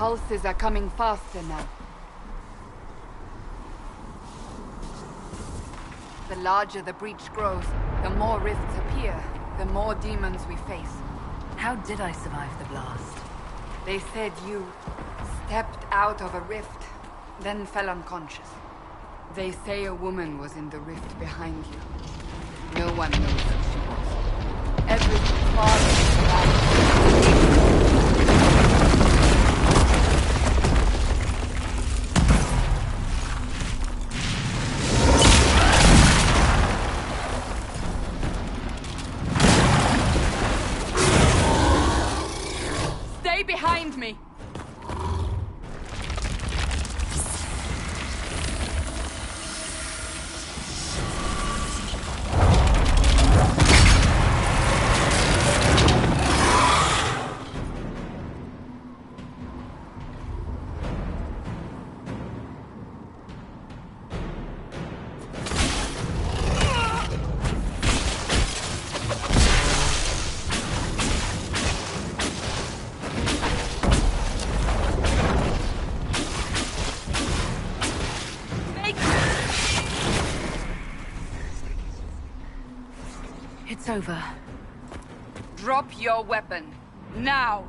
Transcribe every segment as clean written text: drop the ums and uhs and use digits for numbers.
pulses are coming faster now. The larger the breach grows, the more rifts appear, the more demons we face. How did I survive the blast? They said you stepped out of a rift, then fell unconscious. They say a woman was in the rift behind you. No one knows who she was. Everything falls. Stay behind me! It's over. Drop your weapon. Now!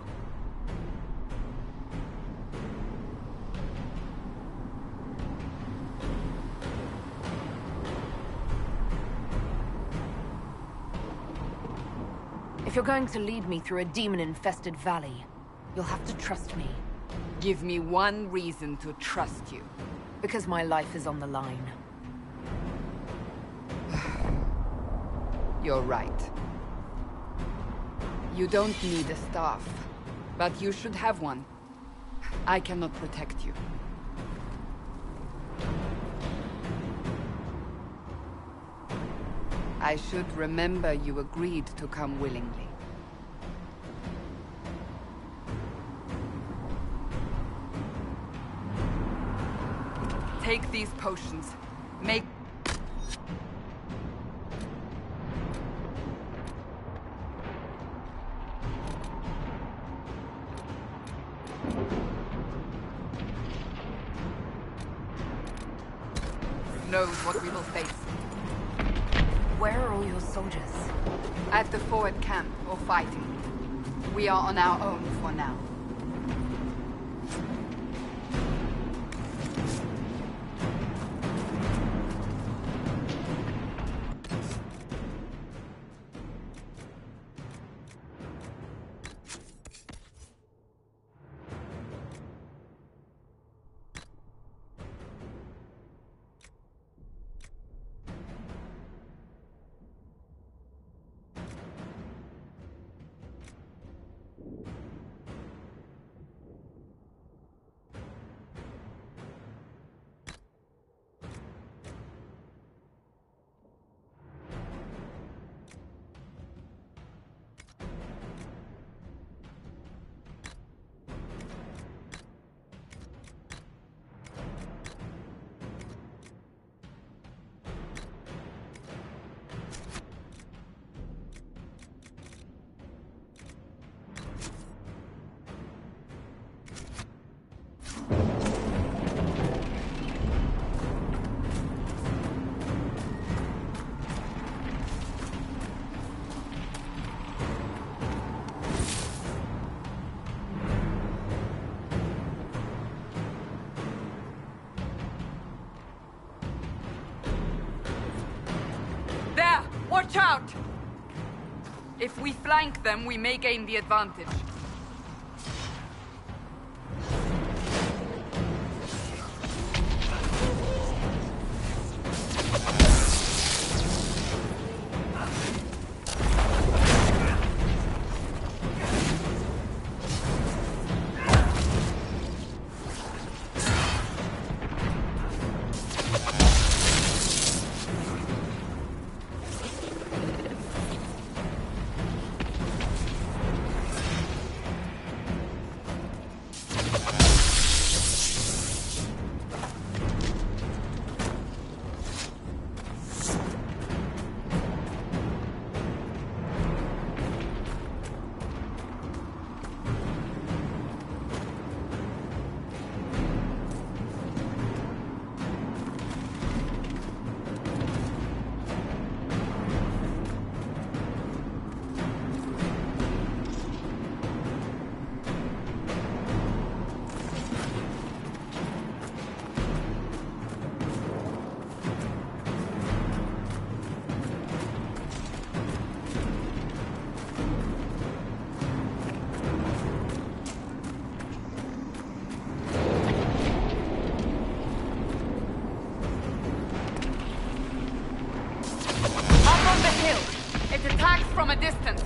If you're going to lead me through a demon-infested valley, you'll have to trust me. Give me one reason to trust you. Because my life is on the line. You're right. You don't need a staff, but you should have one. I cannot protect you. I should remember you agreed to come willingly. Take these potions. Make... knows what we will face. Where are all your soldiers? At the forward camp, or fighting. We are on our own for now. Watch out! If we flank them, we may gain the advantage. It attacks from a distance.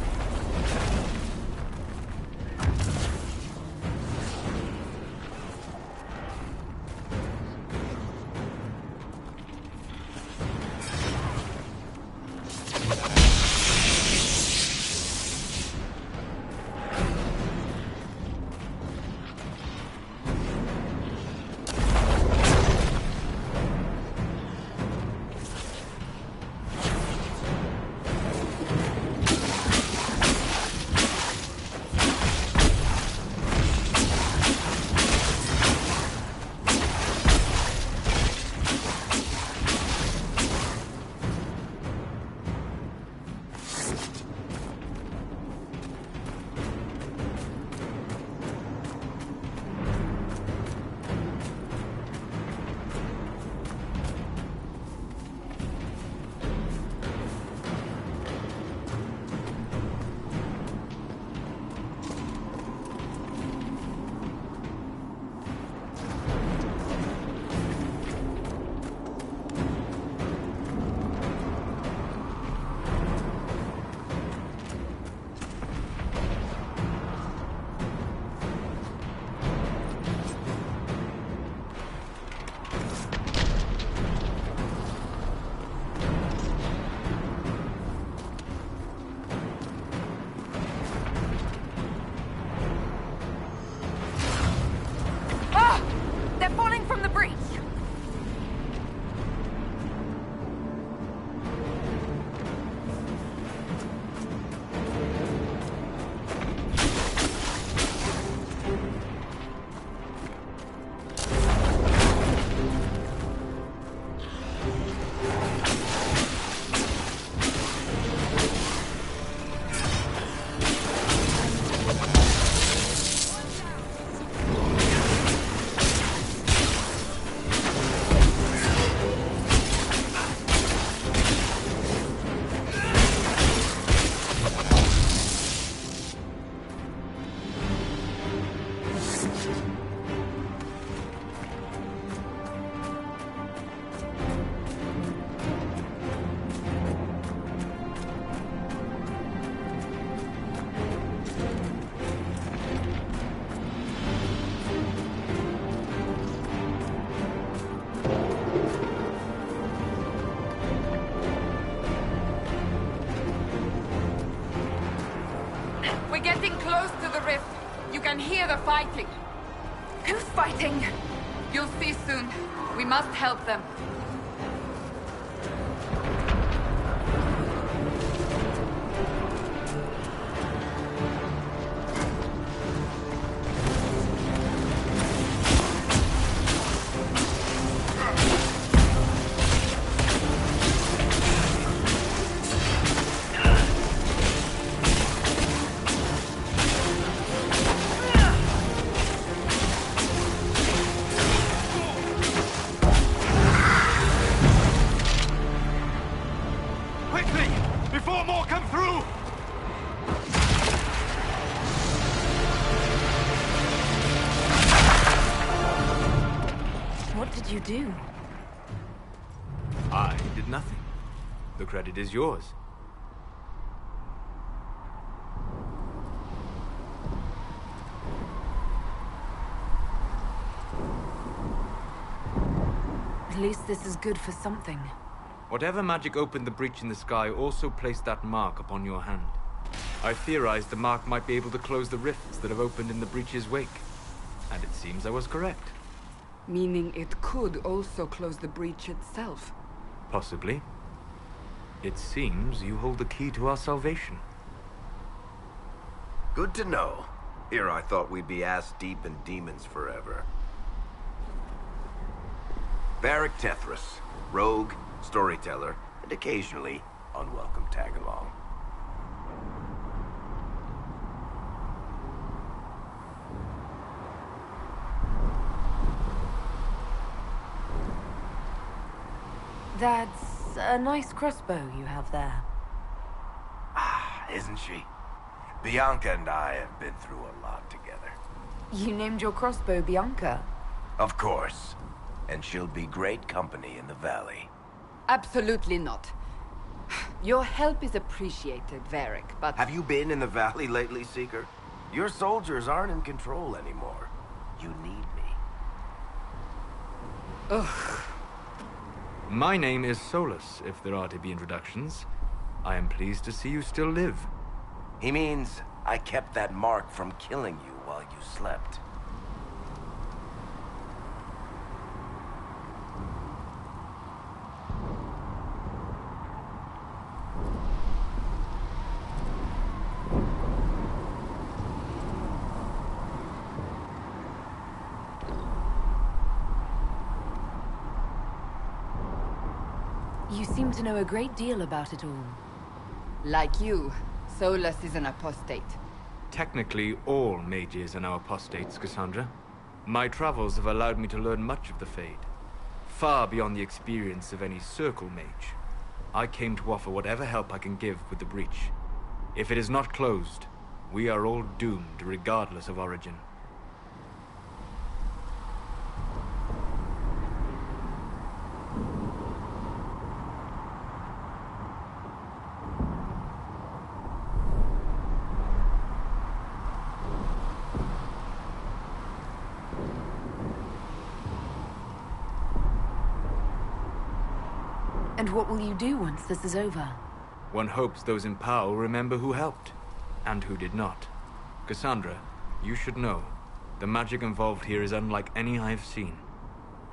We're getting close to the rift. You can hear the fighting. Who's fighting? You'll see soon. We must help them. You do? I did nothing. The credit is yours. At least this is good for something. Whatever magic opened the breach in the sky also placed that mark upon your hand. I theorized the mark might be able to close the rifts that have opened in the breach's wake. And it seems I was correct. Meaning it could also close the breach itself. Possibly. It seems you hold the key to our salvation. Good to know. Here I thought we'd be ass-deep in demons forever. Varric Tethras, rogue, storyteller, and occasionally unwelcome tag-along. That's a nice crossbow you have there. Ah, isn't she? Bianca and I have been through a lot together. You named your crossbow Bianca? Of course. And she'll be great company in the valley. Absolutely not. Your help is appreciated, Varric, but... Have you been in the valley lately, Seeker? Your soldiers aren't in control anymore. You need me. Ugh. My name is Solus, if there are to be introductions. I am pleased to see you still live. He means I kept that mark from killing you while you slept. You seem to know a great deal about it all. Like you, Solus is an apostate. Technically, all mages are now apostates, Cassandra. My travels have allowed me to learn much of the Fade. Far beyond the experience of any Circle mage. I came to offer whatever help I can give with the breach. If it is not closed, we are all doomed regardless of origin. And what will you do once this is over? One hopes those in power will remember who helped, and who did not. Cassandra, you should know, the magic involved here is unlike any I have seen.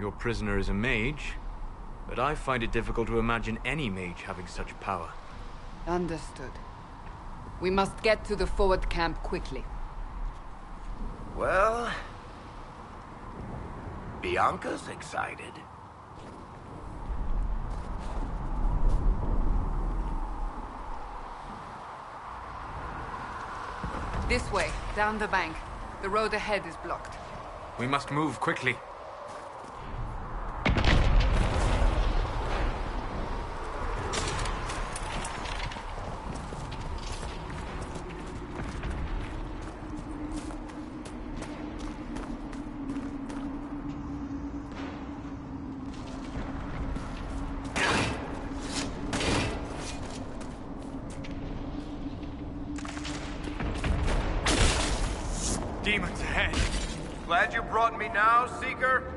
Your prisoner is a mage, but I find it difficult to imagine any mage having such power. Understood. We must get to the forward camp quickly. Well... Bianca's excited. This way, down the bank. The road ahead is blocked. We must move quickly. Demons ahead. Glad you brought me now, Seeker?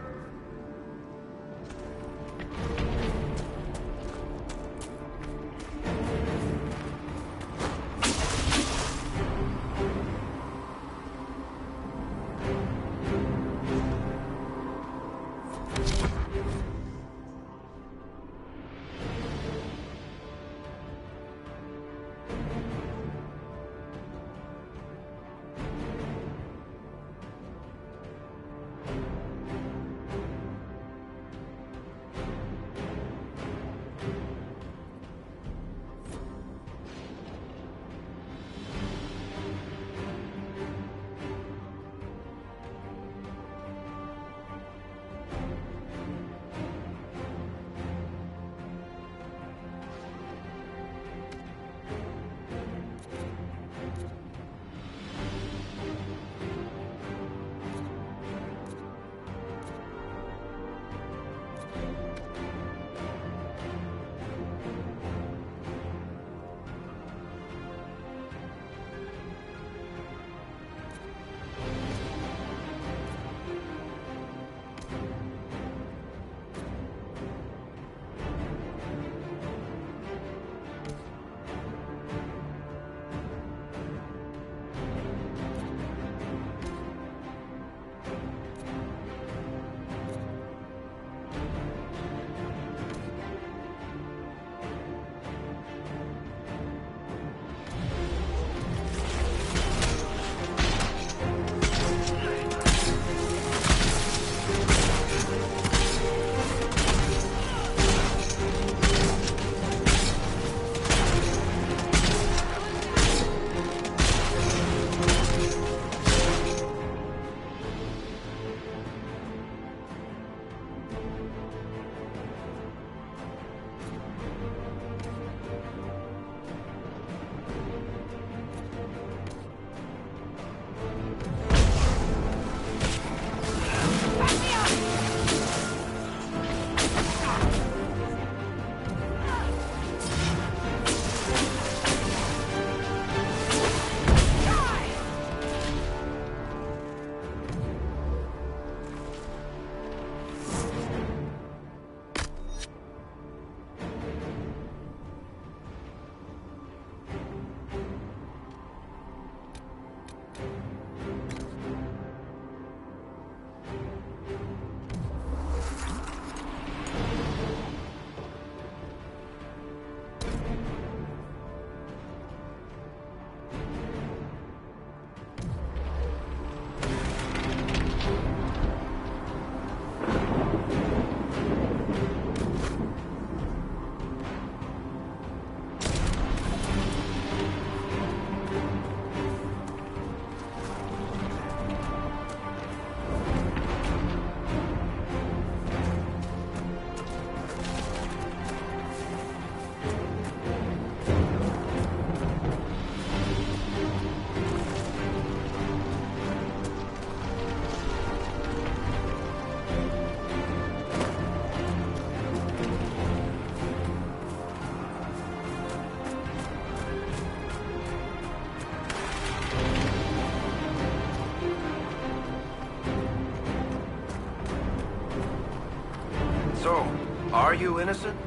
you innocent?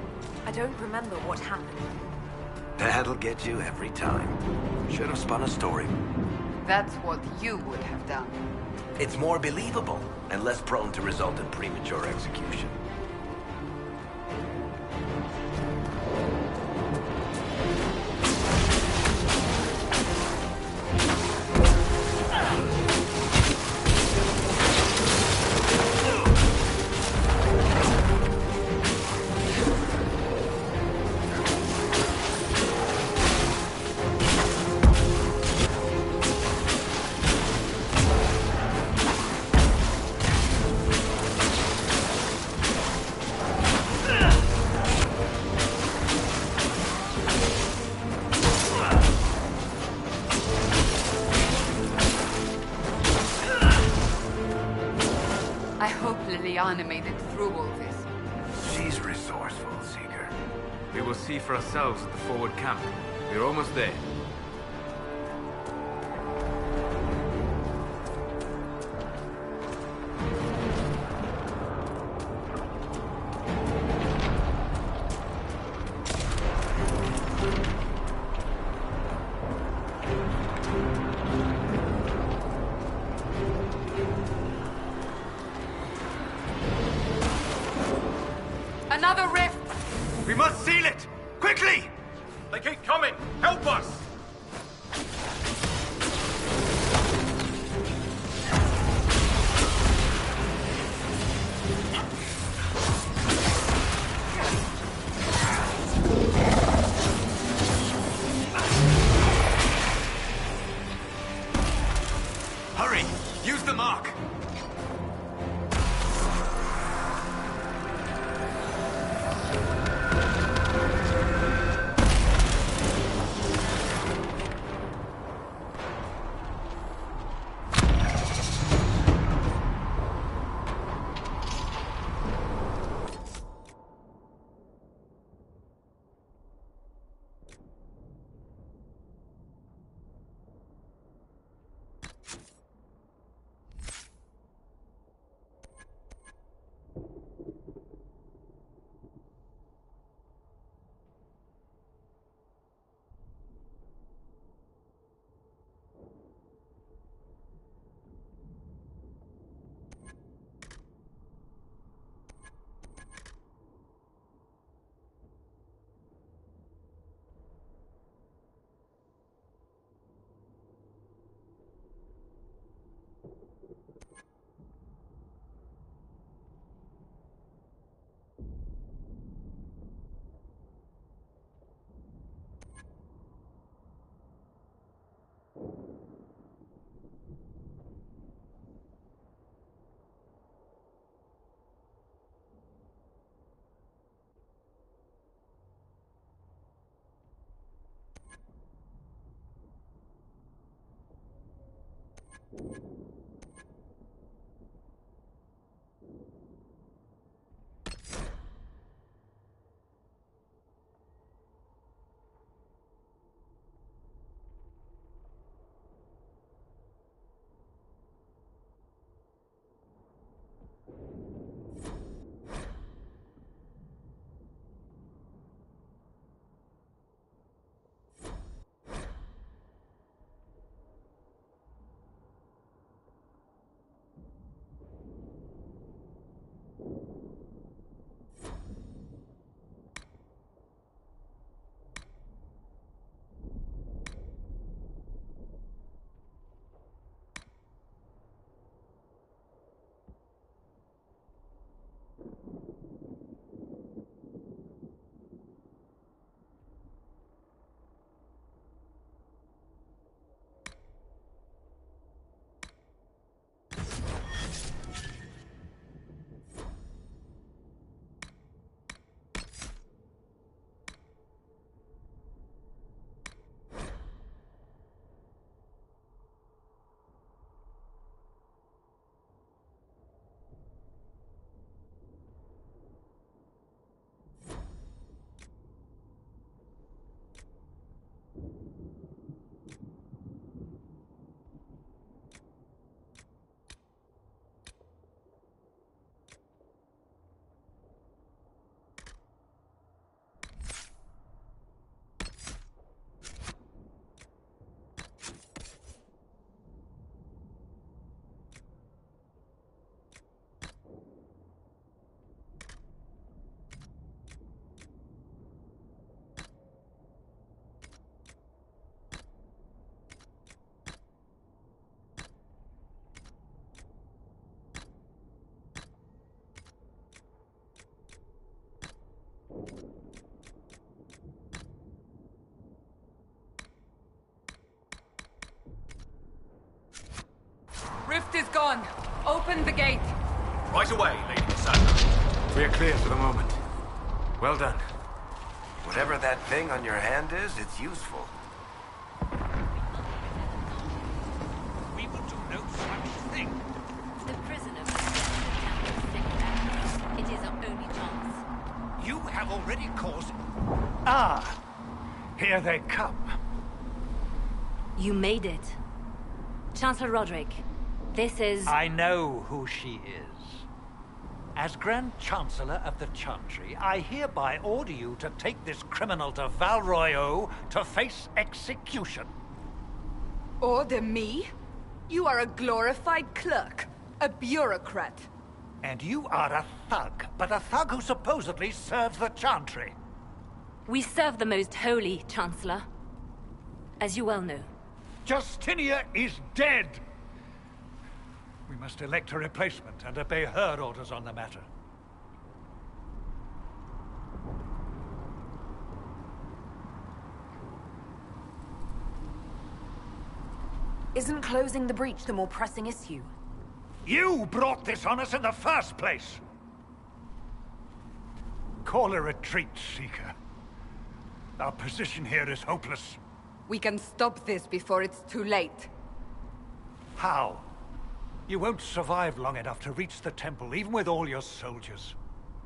I don't remember what happened. That'll get you every time. Should have spun a story. That's what you would have done. It's more believable and less prone to result in premature execution. I hope Liliana made it through all this. She's resourceful, Seeker. We will see for ourselves at the forward camp. We're almost there. Another rift! We must seal it! Quickly! They keep coming! Help us! Hurry! Use the mark! on! Open the gate! Right away, Lady Cassandra. We are clear for the moment. Well done. Whatever that thing on your hand is, it's useful. We will do no such thing. The prisoner will get to the temple. It is our only chance. You have already caused... Ah! Here they come. You made it. Chancellor Roderick, this is... I know who she is. As Grand Chancellor of the Chantry, I hereby order you to take this criminal to Val Royeaux to face execution. Order me? You are a glorified clerk, a bureaucrat. And you are a thug, but a thug who supposedly serves the Chantry. We serve the most holy, Chancellor. As you well know. Justinia is dead! We must elect a replacement and obey her orders on the matter. Isn't closing the breach the more pressing issue? You brought this on us in the first place! Call a retreat, Seeker. Our position here is hopeless. We can stop this before it's too late. How? You won't survive long enough to reach the temple, even with all your soldiers.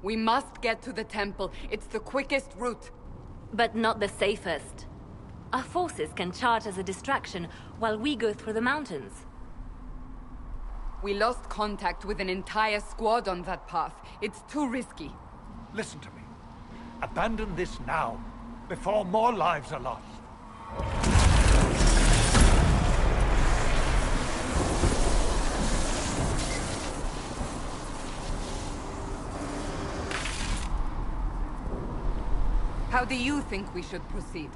We must get to the temple. It's the quickest route. But not the safest. Our forces can charge as a distraction while we go through the mountains. We lost contact with an entire squad on that path. It's too risky. Listen to me. Abandon this now, before more lives are lost. How do you think we should proceed?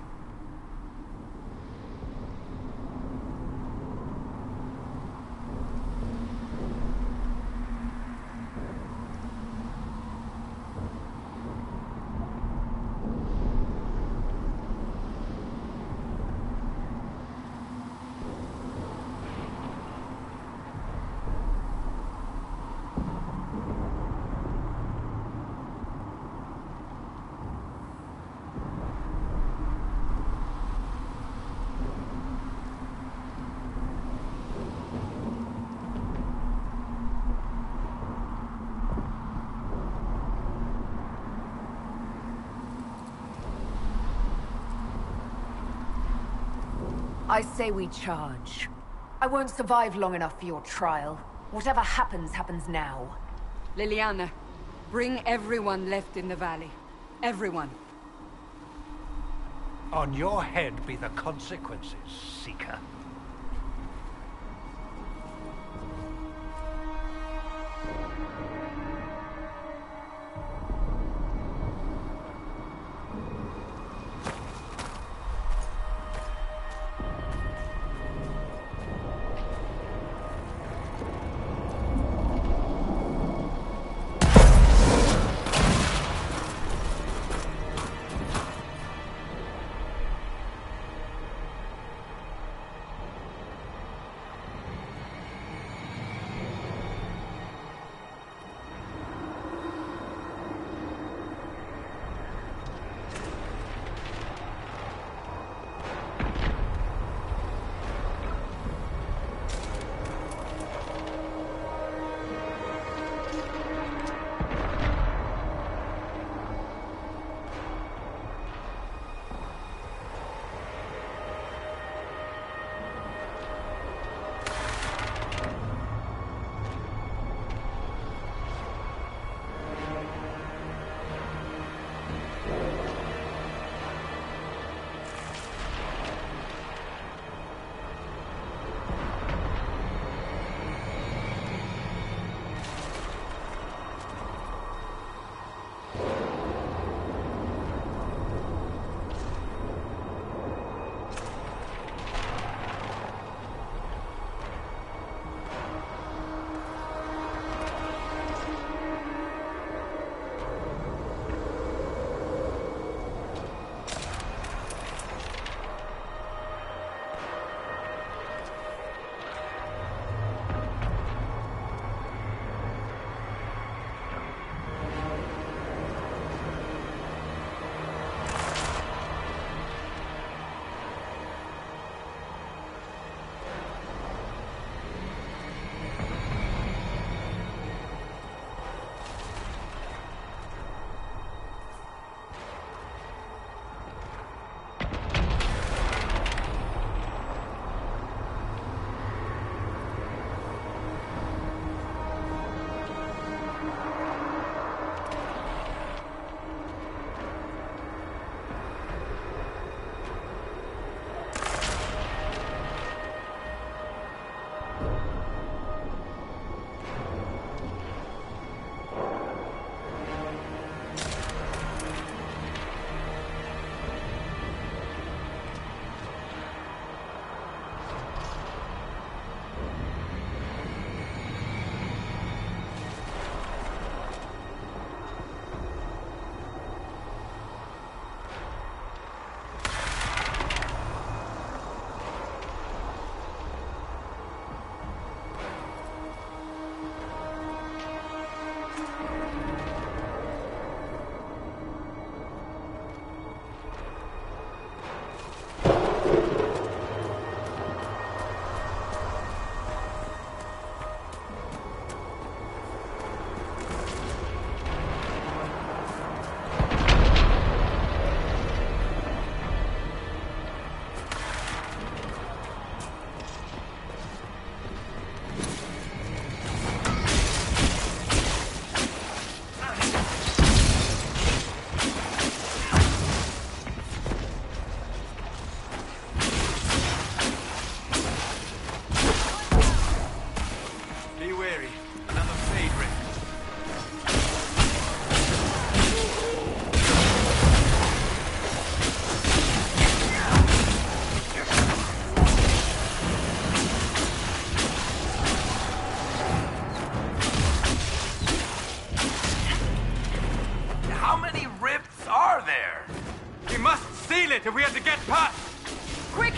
I say we charge. I won't survive long enough for your trial. Whatever happens, happens now. Leliana, bring everyone left in the valley. Everyone. On your head be the consequences, Seeker.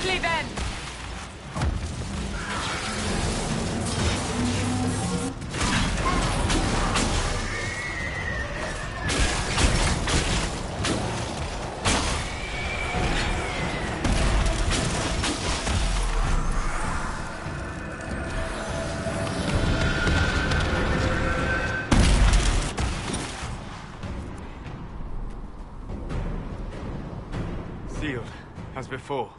Quickly then! Sealed, as before.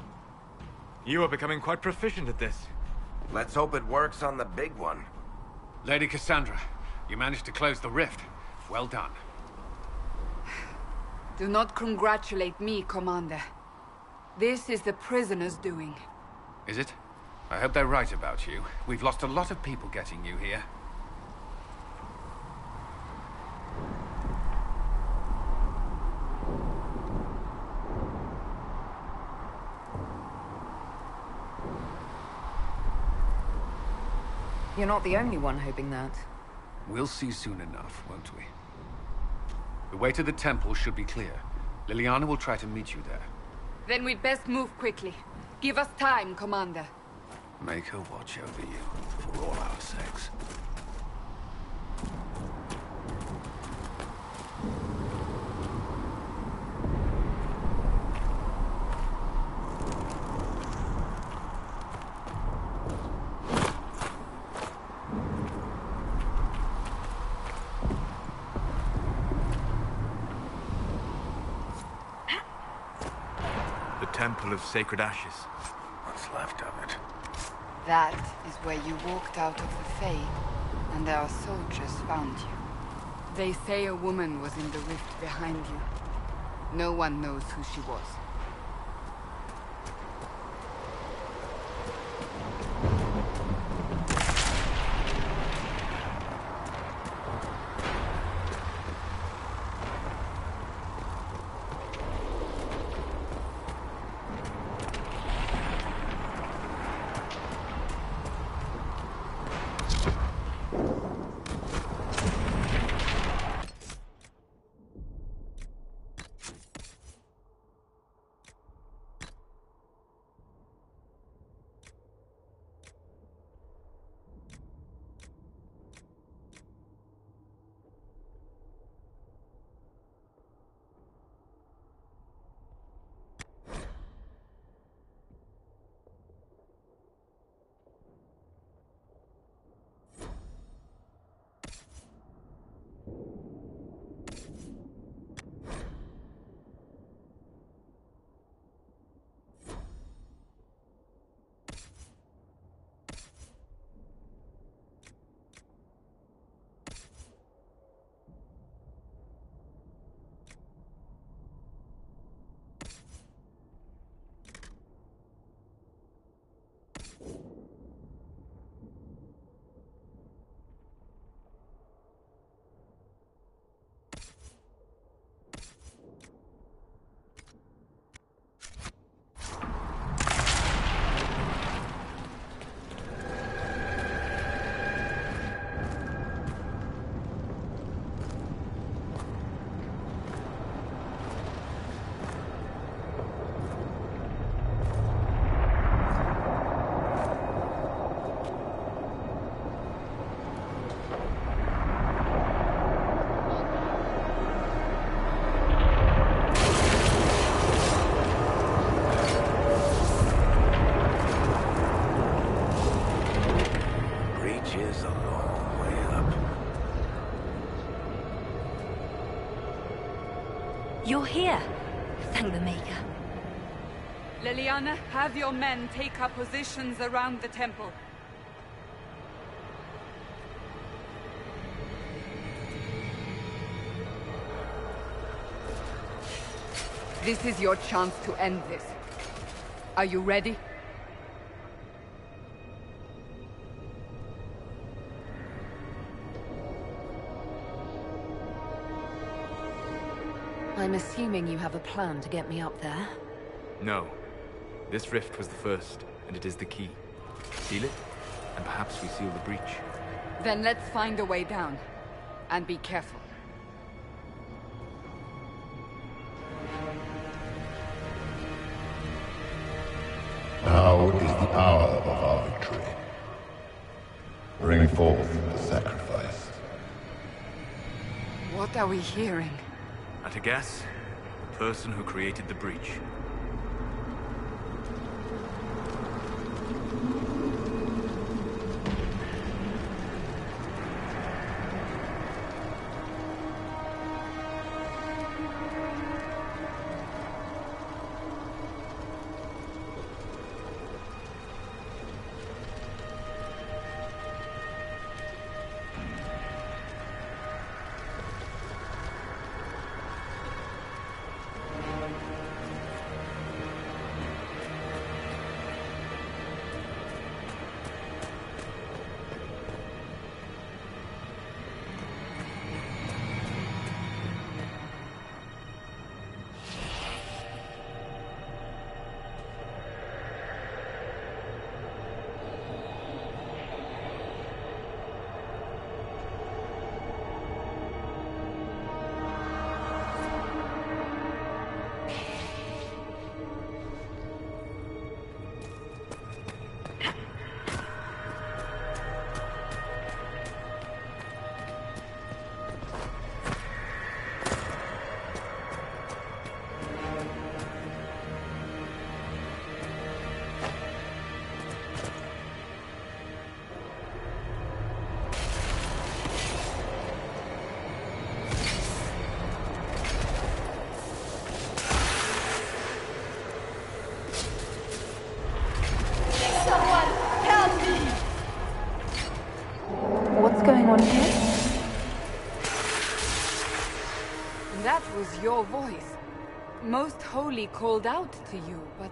You are becoming quite proficient at this. Let's hope it works on the big one. Lady Cassandra, you managed to close the rift. Well done. Do not congratulate me, Commander. This is the prisoners' doing. Is it? I hope they're right about you. We've lost a lot of people getting you here. You're not the only one hoping that. We'll see soon enough, won't we? The way to the temple should be clear. Leliana will try to meet you there. Then we'd best move quickly. Give us time, Commander. Make her watch over you, for all our sakes. Temple of Sacred Ashes. What's left of it? That is where you walked out of the Fade, and our soldiers found you. They say a woman was in the rift behind you. No one knows who she was. You're here. Thank the Maker. Leliana, have your men take up positions around the temple. This is your chance to end this. Are you ready? I'm assuming you have a plan to get me up there. No. This rift was the first, and it is the key. Seal it, and perhaps we seal the breach. Then let's find a way down. And be careful. Now is the hour of our victory. Bring forth the sacrifice. What are we hearing? At a guess, the person who created the breach. What's going on here? That was your voice. Most Holy called out to you, but...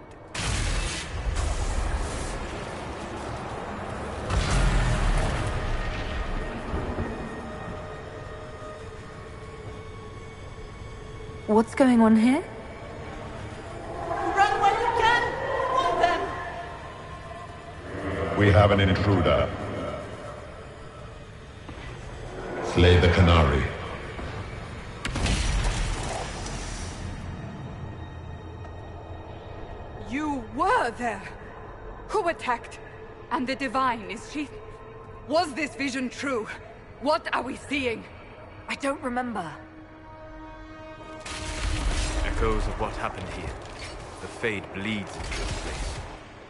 What's going on here? Run while you can! Hold them! We have an intruder. Slay the Canary. You were there! Who attacked? And the Divine, is she... Was this vision true? What are we seeing? I don't remember. Echoes of what happened here. The Fade bleeds into this place.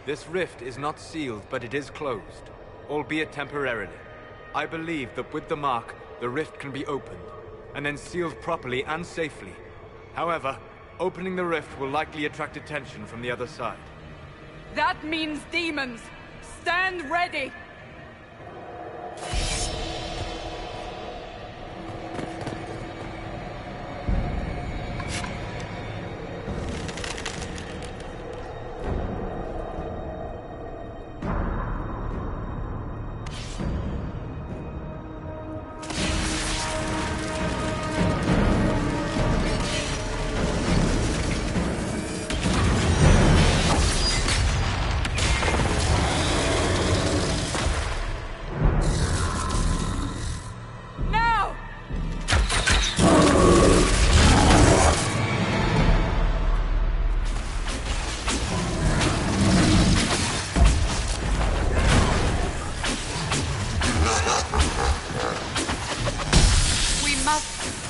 This rift is not sealed, but it is closed, albeit temporarily. I believe that with the mark, the rift can be opened, and then sealed properly and safely. However, opening the rift will likely attract attention from the other side. That means demons! Stand ready!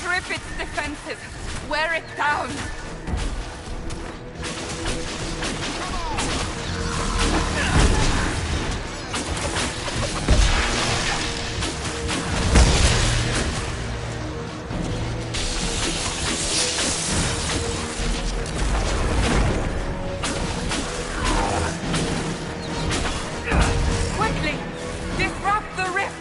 Strip its defenses! Wear it down! Quickly! Disrupt the rift!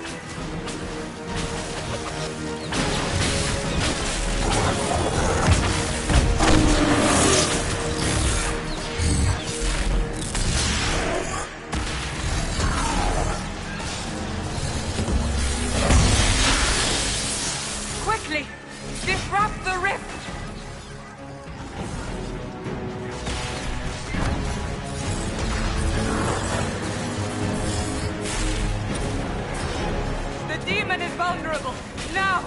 Quickly! Disrupt the rift! The demon is vulnerable! Now!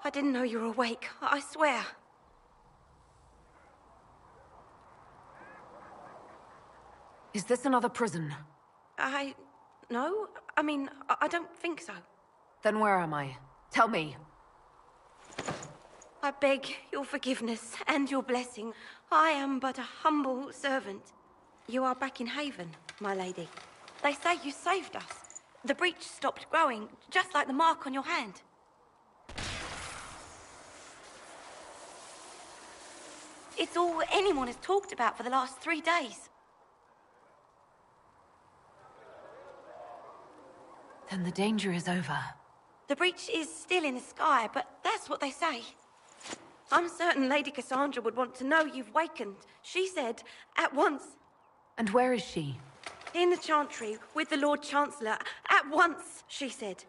I didn't know you were awake, I swear. Is this another prison? No. I mean, I don't think so. Then where am I? Tell me. I beg your forgiveness and your blessing. I am but a humble servant. You are back in Haven, my lady. They say you saved us. The breach stopped growing, just like the mark on your hand. It's all anyone has talked about for the last 3 days. Then the danger is over. The breach is still in the sky, but that's what they say. I'm certain Lady Cassandra would want to know you've wakened. She said, at once. And where is she? In the Chantry, with the Lord Chancellor. At once, she said.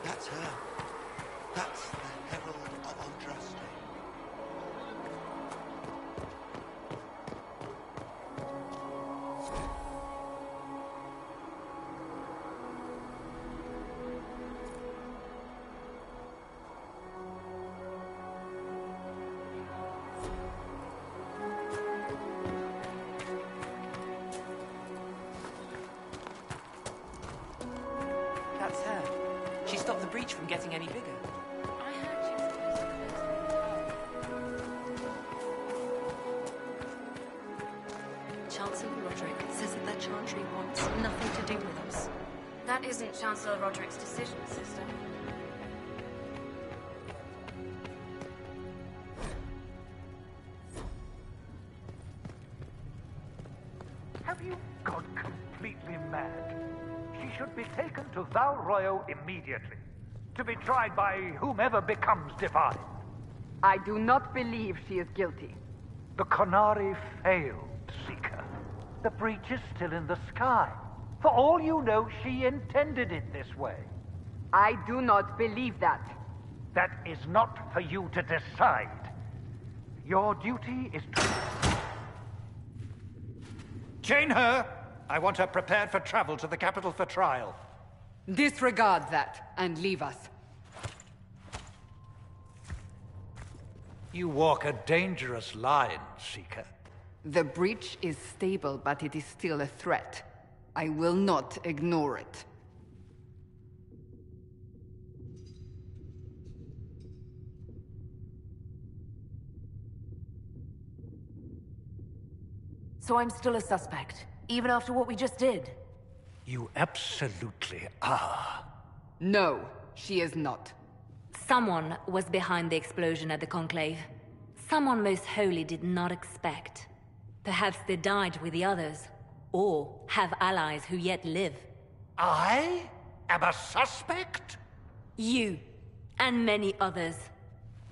That's her. That's the Herald of Andraste. That's her. She stopped the breach from getting any bigger. I heard she was supposed to Chancellor Roderick says that the Chantry wants nothing to do with us. That isn't Chancellor Roderick's decision, sister. Have you gone completely mad? She should be taken to Val Royo immediately, to be tried by whomever becomes divine. I do not believe she is guilty. The Qunari failed, Seeker. The breach is still in the sky. For all you know, she intended it this way. I do not believe that. That is not for you to decide. Your duty is to... Chain her! I want her prepared for travel to the capital for trial. Disregard that, and leave us. You walk a dangerous line, Seeker. The breach is stable, but it is still a threat. I will not ignore it. So I'm still a suspect, even after what we just did? You absolutely are. No, she is not. Someone was behind the explosion at the Conclave. Someone Most Holy did not expect. Perhaps they died with the others, or have allies who yet live. I am a suspect? You, and many others.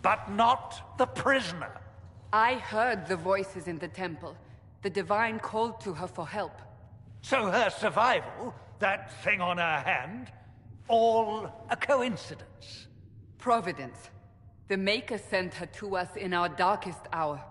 But not the prisoner. I heard the voices in the temple. The Divine called to her for help. So her survival, that thing on her hand, all a coincidence? Providence. The Maker sent her to us in our darkest hour.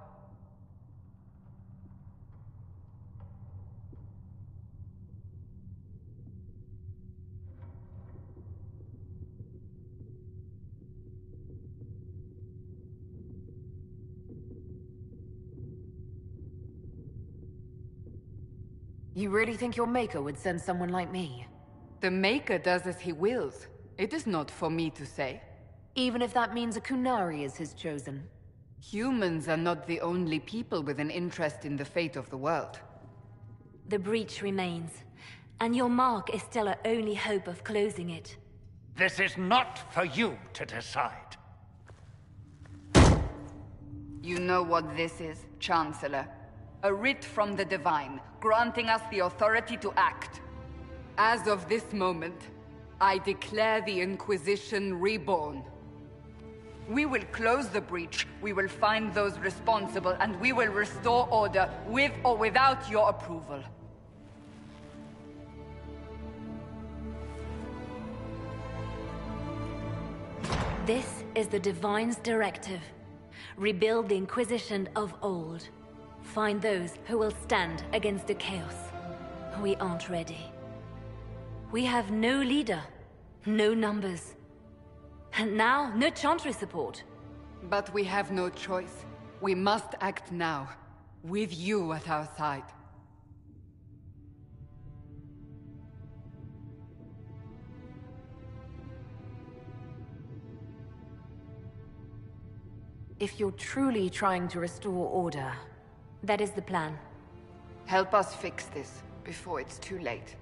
You really think your Maker would send someone like me? The Maker does as he wills. It is not for me to say. Even if that means a Kunari is his chosen. Humans are not the only people with an interest in the fate of the world. The breach remains, and your mark is still our only hope of closing it. This is not for you to decide. You know what this is, Chancellor. A writ from the Divine, granting us the authority to act. As of this moment, I declare the Inquisition reborn. We will close the breach, we will find those responsible, and we will restore order, with or without your approval. This is the Divine's directive. Rebuild the Inquisition of old. Find those who will stand against the chaos. We aren't ready. We have no leader, no numbers. And now, no Chantry support. But we have no choice. We must act now, with you at our side. If you're truly trying to restore order... That is the plan. Help us fix this, before it's too late.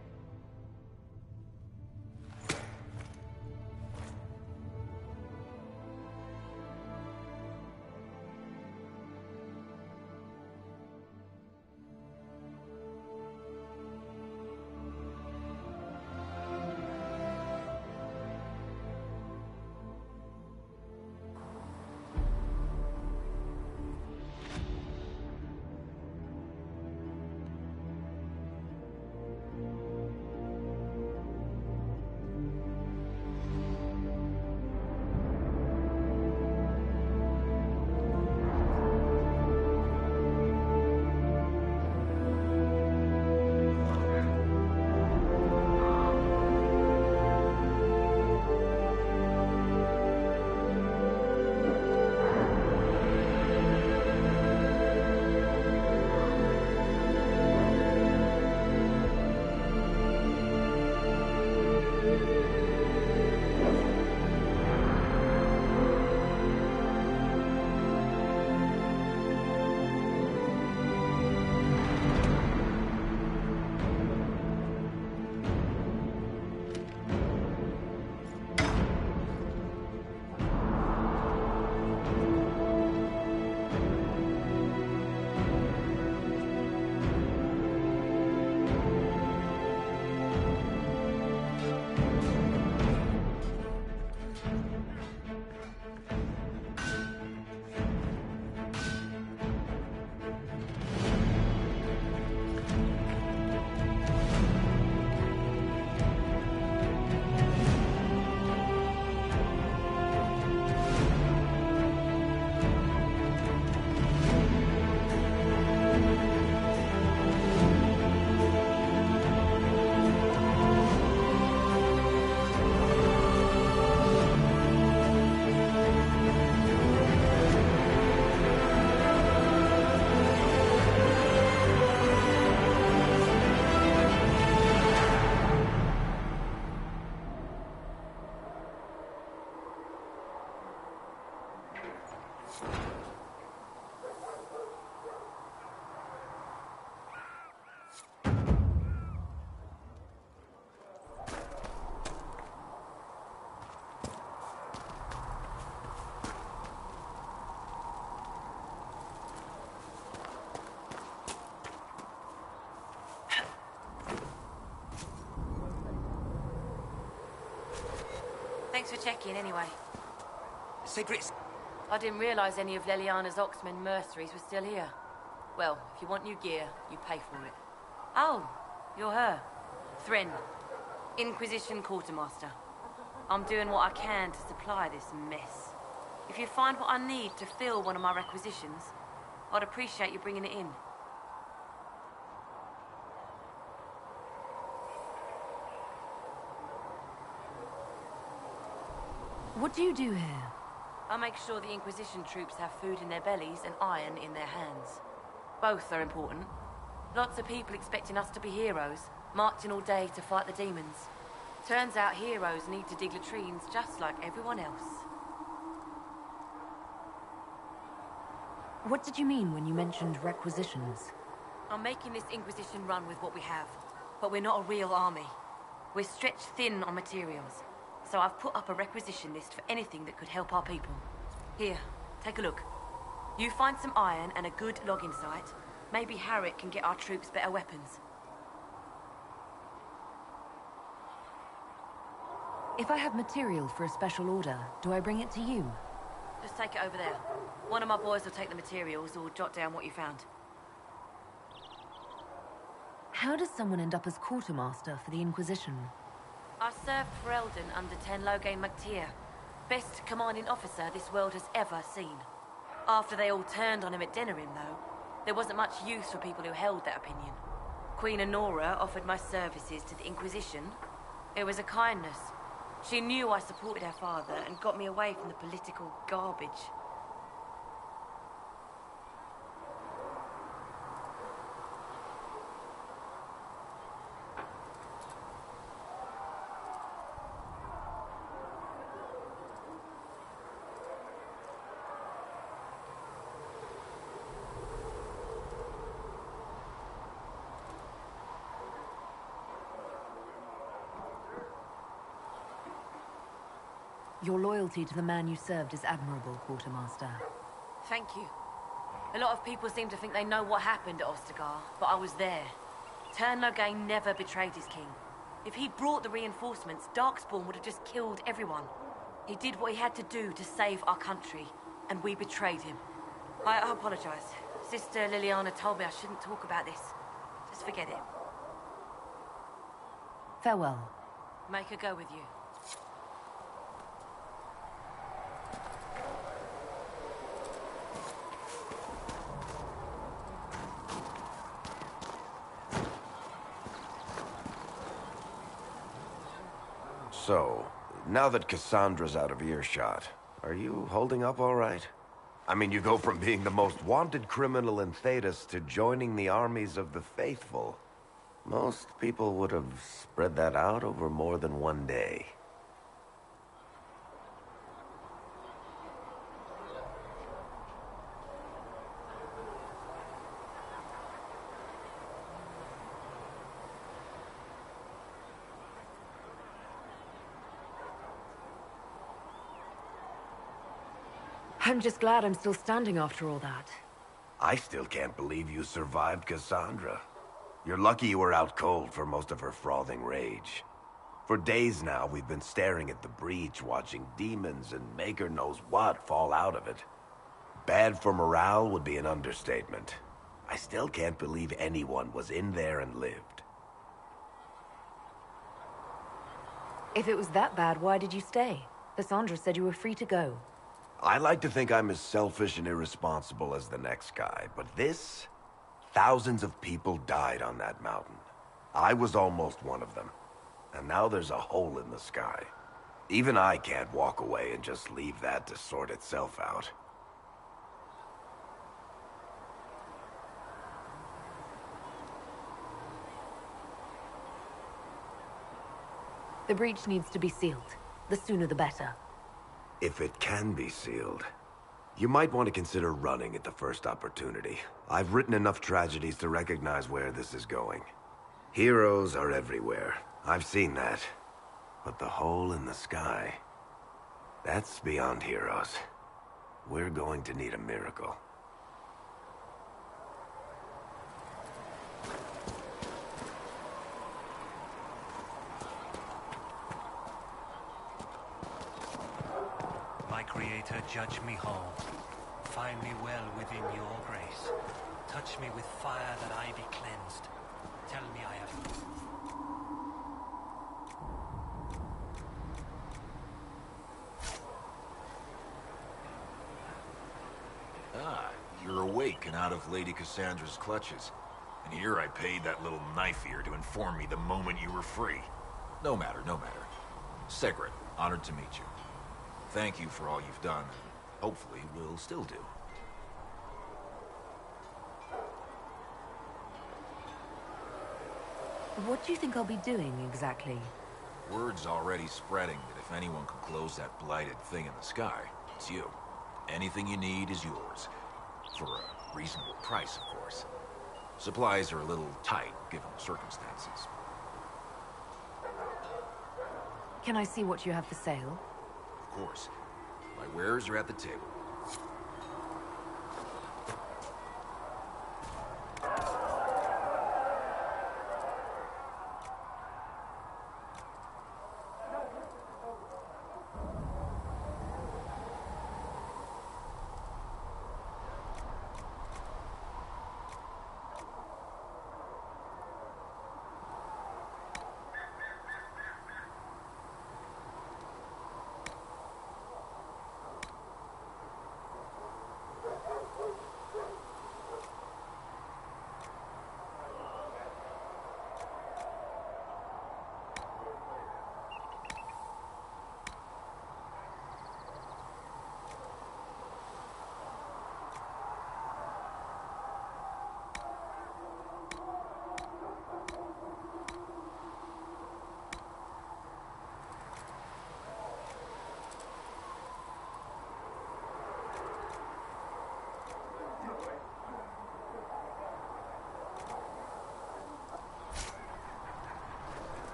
Thanks for checking anyway. Secrets. I didn't realize any of Leliana's Oxman mercenaries were still here. Well, if you want new gear, you pay for it. Oh, you're her. Thrin, Inquisition Quartermaster. I'm doing what I can to supply this mess. If you find what I need to fill one of my requisitions, I'd appreciate you bringing it in. What do you do here? I make sure the Inquisition troops have food in their bellies and iron in their hands. Both are important. Lots of people expecting us to be heroes, marching all day to fight the demons. Turns out heroes need to dig latrines just like everyone else. What did you mean when you mentioned requisitions? I'm making this Inquisition run with what we have, but we're not a real army. We're stretched thin on materials, so I've put up a requisition list for anything that could help our people. Here, take a look. You find some iron and a good logging site. Maybe Harrick can get our troops better weapons. If I have material for a special order, do I bring it to you? Just take it over there. One of my boys will take the materials or jot down what you found. How does someone end up as quartermaster for the Inquisition? I served for Eldon under Ten Loghain MacTier. Best commanding officer this world has ever seen. After they all turned on him at Denerim, though, there wasn't much use for people who held that opinion. Queen Honora offered my services to the Inquisition. It was a kindness. She knew I supported her father and got me away from the political garbage. Your loyalty to the man you served is admirable, Quartermaster. Thank you. A lot of people seem to think they know what happened at Ostagar, but I was there. Ten Loghain never betrayed his king. If he'd brought the reinforcements, Darkspawn would have just killed everyone. He did what he had to do to save our country, and we betrayed him. I apologize. Sister Leliana told me I shouldn't talk about this. Just forget it. Farewell. Make her go with you. So, now that Cassandra's out of earshot, are you holding up all right? I mean, you go from being the most wanted criminal in Thedas to joining the armies of the faithful. Most people would have spread that out over more than one day. I'm just glad I'm still standing after all that. I still can't believe you survived Cassandra. You're lucky you were out cold for most of her frothing rage. For days now, we've been staring at the breach, watching demons and maker knows what fall out of it. Bad for morale would be an understatement. I still can't believe anyone was in there and lived. If it was that bad, why did you stay? Cassandra said you were free to go. I like to think I'm as selfish and irresponsible as the next guy, but this... Thousands of people died on that mountain. I was almost one of them. And now there's a hole in the sky. Even I can't walk away and just leave that to sort itself out. The breach needs to be sealed. The sooner the better. If it can be sealed, you might want to consider running at the first opportunity. I've written enough tragedies to recognize where this is going. Heroes are everywhere. I've seen that. But the hole in the sky, that's beyond heroes. We're going to need a miracle. My Creator, judge me whole. Find me well within your grace. Touch me with fire that I be cleansed. Tell me I have... Ah, you're awake and out of Lady Cassandra's clutches. And here I paid that little knife ear to inform me the moment you were free. No matter, no matter. Segret, honored to meet you. Thank you for all you've done, and hopefully will still do. What do you think I'll be doing, exactly? Word's already spreading that if anyone can close that blighted thing in the sky, it's you. Anything you need is yours. For a reasonable price, of course. Supplies are a little tight, given the circumstances. Can I see what you have for sale? Of course. My wares are at the table.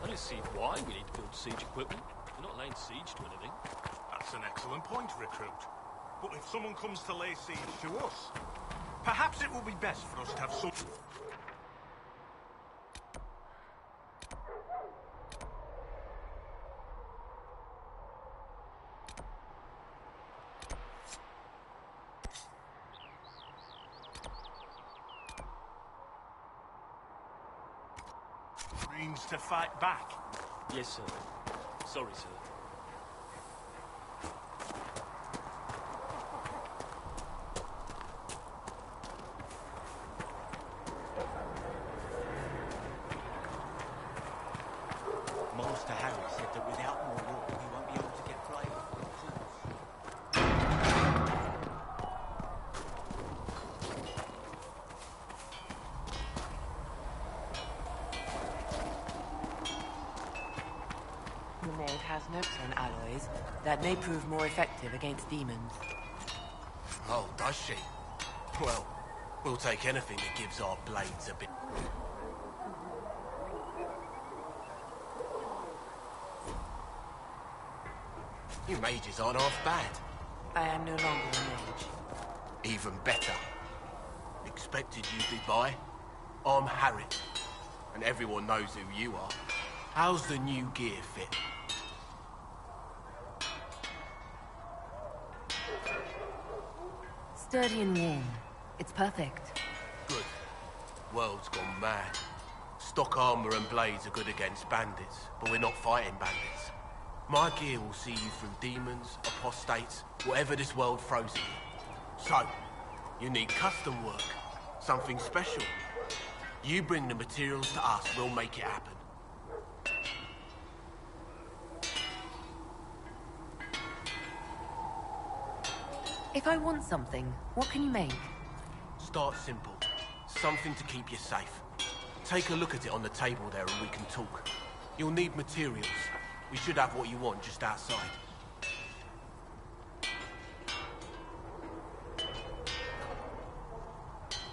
I don't see why we need to build siege equipment. We're not laying siege to anything. That's an excellent point, Recruit. But if someone comes to lay siege to us, perhaps it will be best for us to have some... means to fight back. Yes, sir. Sorry, sir. Master Harry said that without more war, we won't be able to get flavor. The maid has Nopson alloys that may prove more effective against demons. Oh, does she? Well, we'll take anything that gives our blades a bit... You mages aren't half bad. I am no longer a mage. Even better. Expected you'd be by. I'm Harry, and everyone knows who you are. How's the new gear fit? Sturdy and warm. It's perfect. Good. World's gone mad. Stock armor and blades are good against bandits, but we're not fighting bandits. My gear will see you through demons, apostates, whatever this world throws at you. So, you need custom work. Something special. You bring the materials to us, we'll make it happen. If I want something, what can you make? Start simple. Something to keep you safe. Take a look at it on the table there and we can talk. You'll need materials. We should have what you want just outside.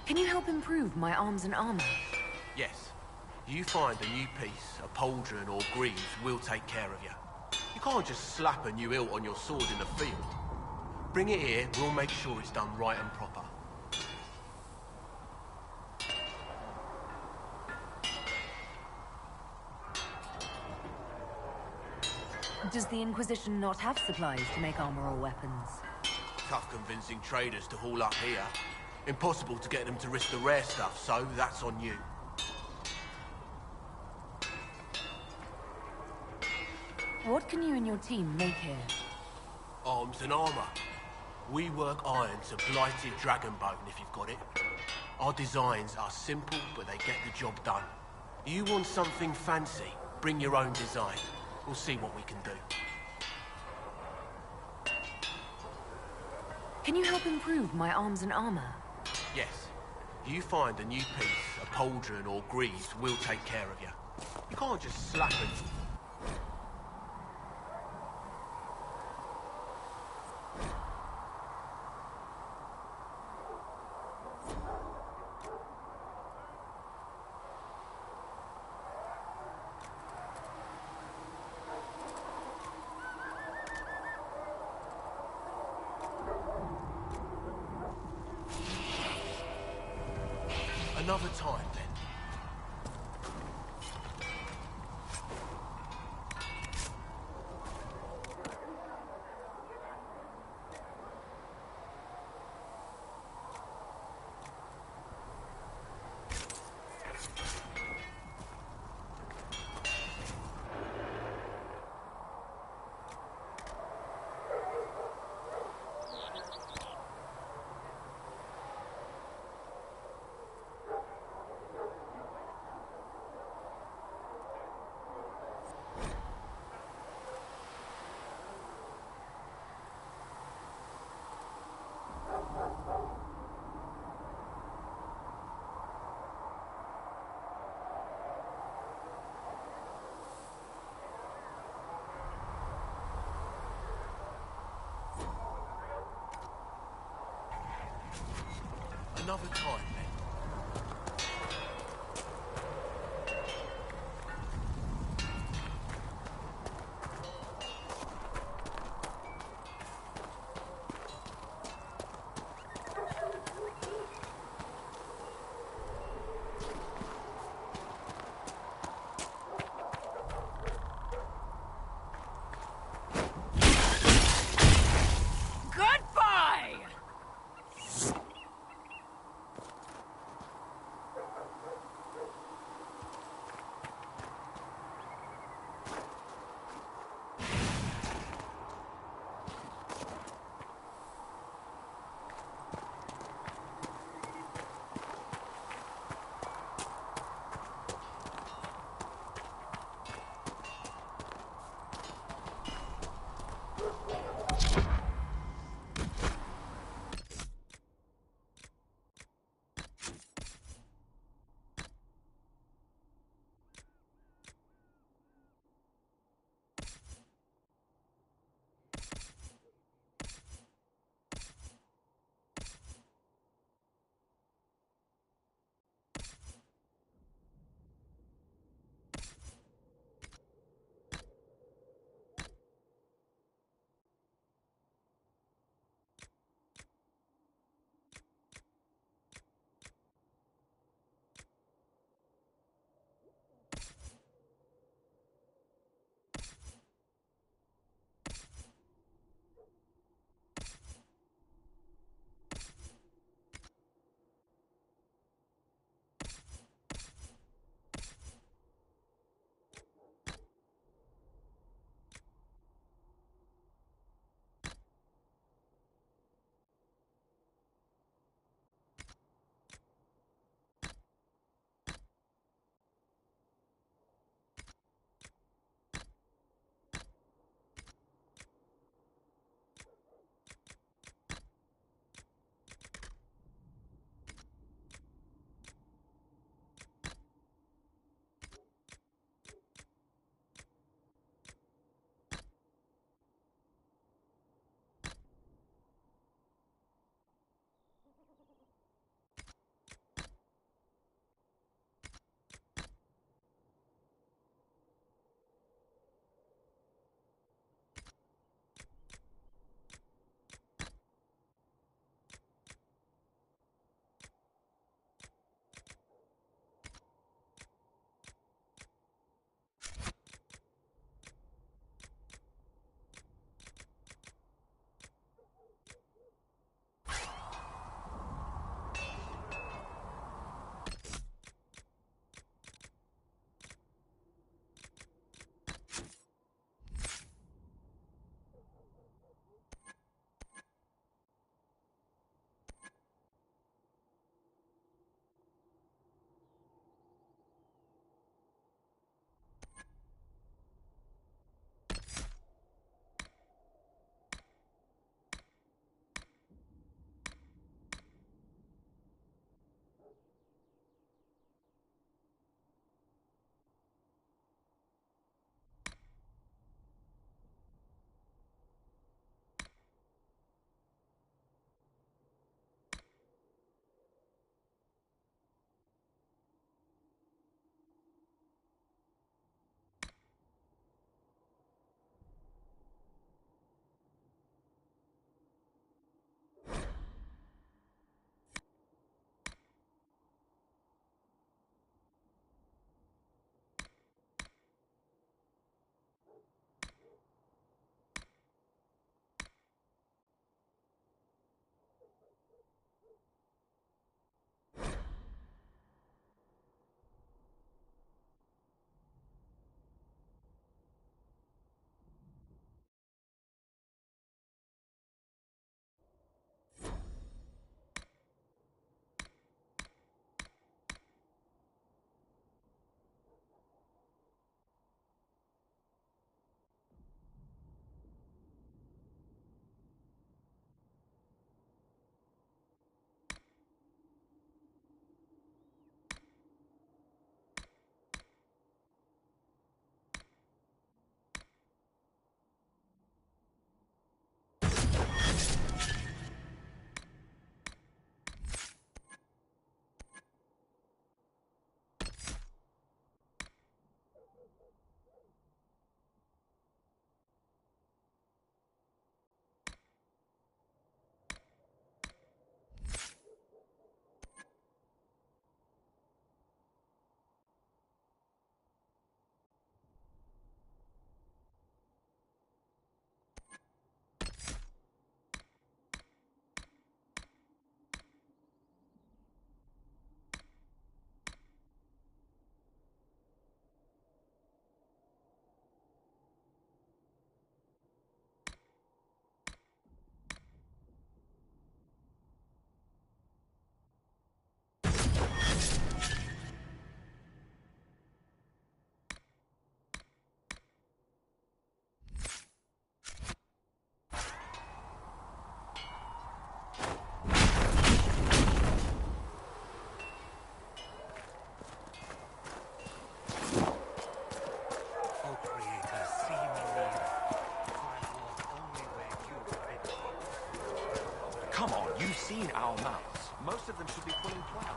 Can you help improve my arms and armor? Yes. You find a new piece, a pauldron or greaves, we'll take care of you. You can't just slap a new hilt on your sword in the field. Bring it here, we'll make sure it's done right and proper. Does the Inquisition not have supplies to make armor or weapons? Tough convincing traders to haul up here. Impossible to get them to risk the rare stuff, so that's on you. What can you and your team make here? Arms and armor. We work iron to blighted dragonbone if you've got it. Our designs are simple, but they get the job done. You want something fancy? Bring your own design. We'll see what we can do. Can you help improve my arms and armor? Yes. You find a new piece, a pauldron or greaves, we'll take care of you. You can't just slap it. Another time, then. Another time, then. You've seen our mounts. Most of them should be pulling plow.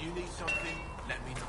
You need something, let me know.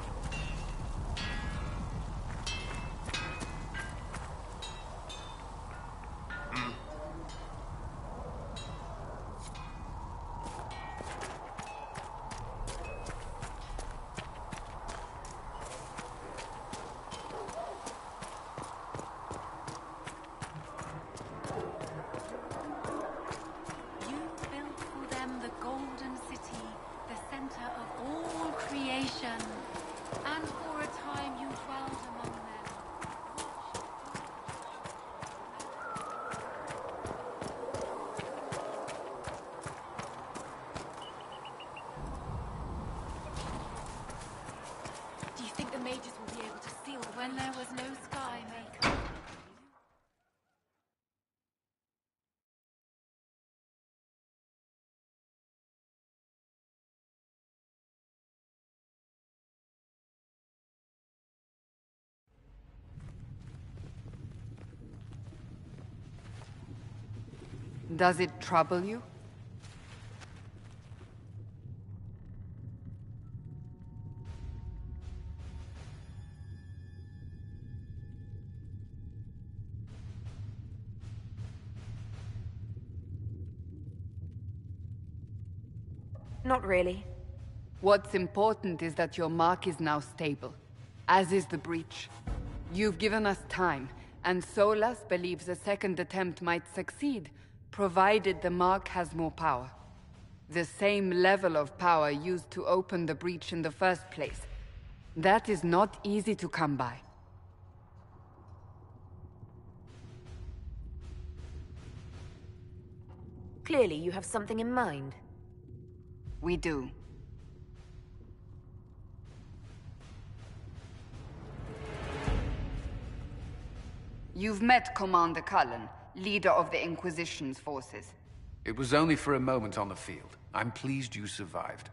You built for them the Golden City, the center of all creation. And for a time you dwelled among them. Do you think the mages will be able to seal when there was no sky maker? Does it trouble you? Not really. What's important is that your mark is now stable, as is the breach. You've given us time, and Solas believes a second attempt might succeed, provided the mark has more power. The same level of power used to open the breach in the first place. That is not easy to come by. Clearly, you have something in mind. We do. You've met Commander Cullen, leader of the Inquisition's forces. It was only for a moment on the field. I'm pleased you survived.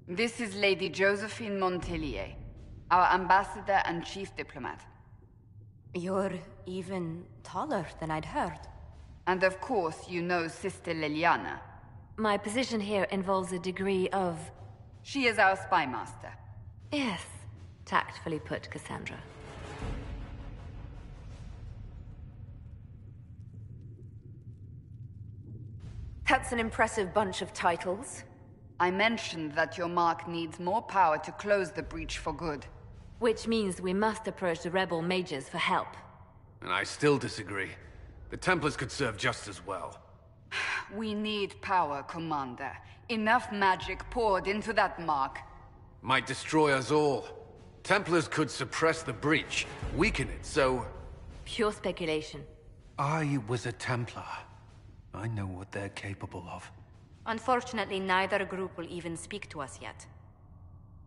This is Lady Josephine Montelier, our ambassador and chief diplomat. You're even taller than I'd heard. And of course, you know Sister Leliana. My position here involves a degree of... She is our spy master. Yes, tactfully put, Cassandra. That's an impressive bunch of titles. I mentioned that your mark needs more power to close the breach for good. Which means we must approach the rebel mages for help. And I still disagree. The Templars could serve just as well. We need power, Commander. Enough magic poured into that mark. Might destroy us all. Templars could suppress the breach, weaken it, so... Pure speculation. I was a Templar. I know what they're capable of. Unfortunately, neither group will even speak to us yet.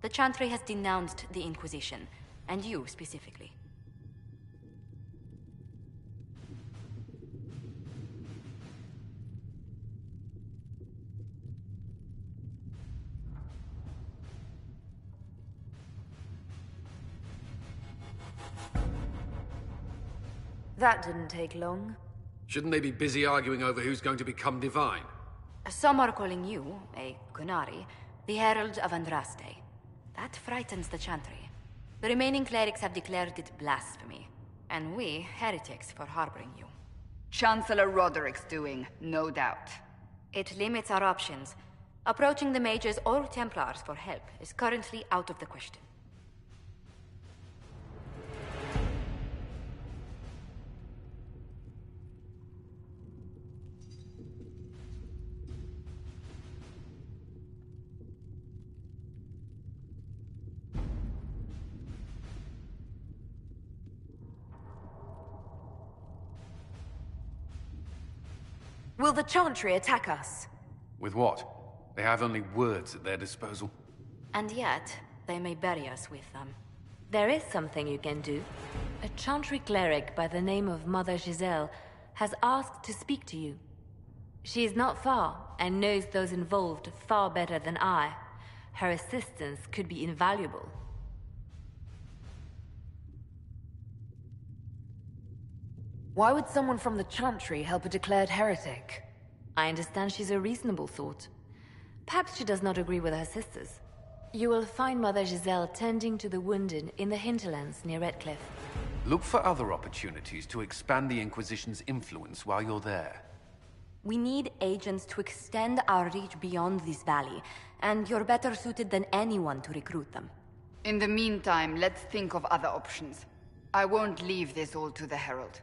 The Chantry has denounced the Inquisition, and you specifically. That didn't take long. Shouldn't they be busy arguing over who's going to become divine? Some are calling you, a Qunari, the Herald of Andraste. That frightens the Chantry. The remaining clerics have declared it blasphemy, and we, heretics, for harboring you. Chancellor Roderick's doing, no doubt. It limits our options. Approaching the mages or Templars for help is currently out of the question. Will the Chantry attack us? With what? They have only words at their disposal. And yet, they may bury us with them. There is something you can do. A Chantry cleric by the name of Mother Giselle has asked to speak to you. She is not far, and knows those involved far better than I. Her assistance could be invaluable. Why would someone from the Chantry help a declared heretic? I understand she's a reasonable thought. Perhaps she does not agree with her sisters. You will find Mother Giselle tending to the wounded in the hinterlands near Redcliffe. Look for other opportunities to expand the Inquisition's influence while you're there. We need agents to extend our reach beyond this valley, and you're better suited than anyone to recruit them. In the meantime, let's think of other options. I won't leave this all to the Herald.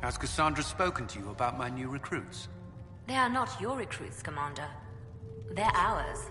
Has Cassandra spoken to you about my new recruits? They are not your recruits, Commander. They're ours.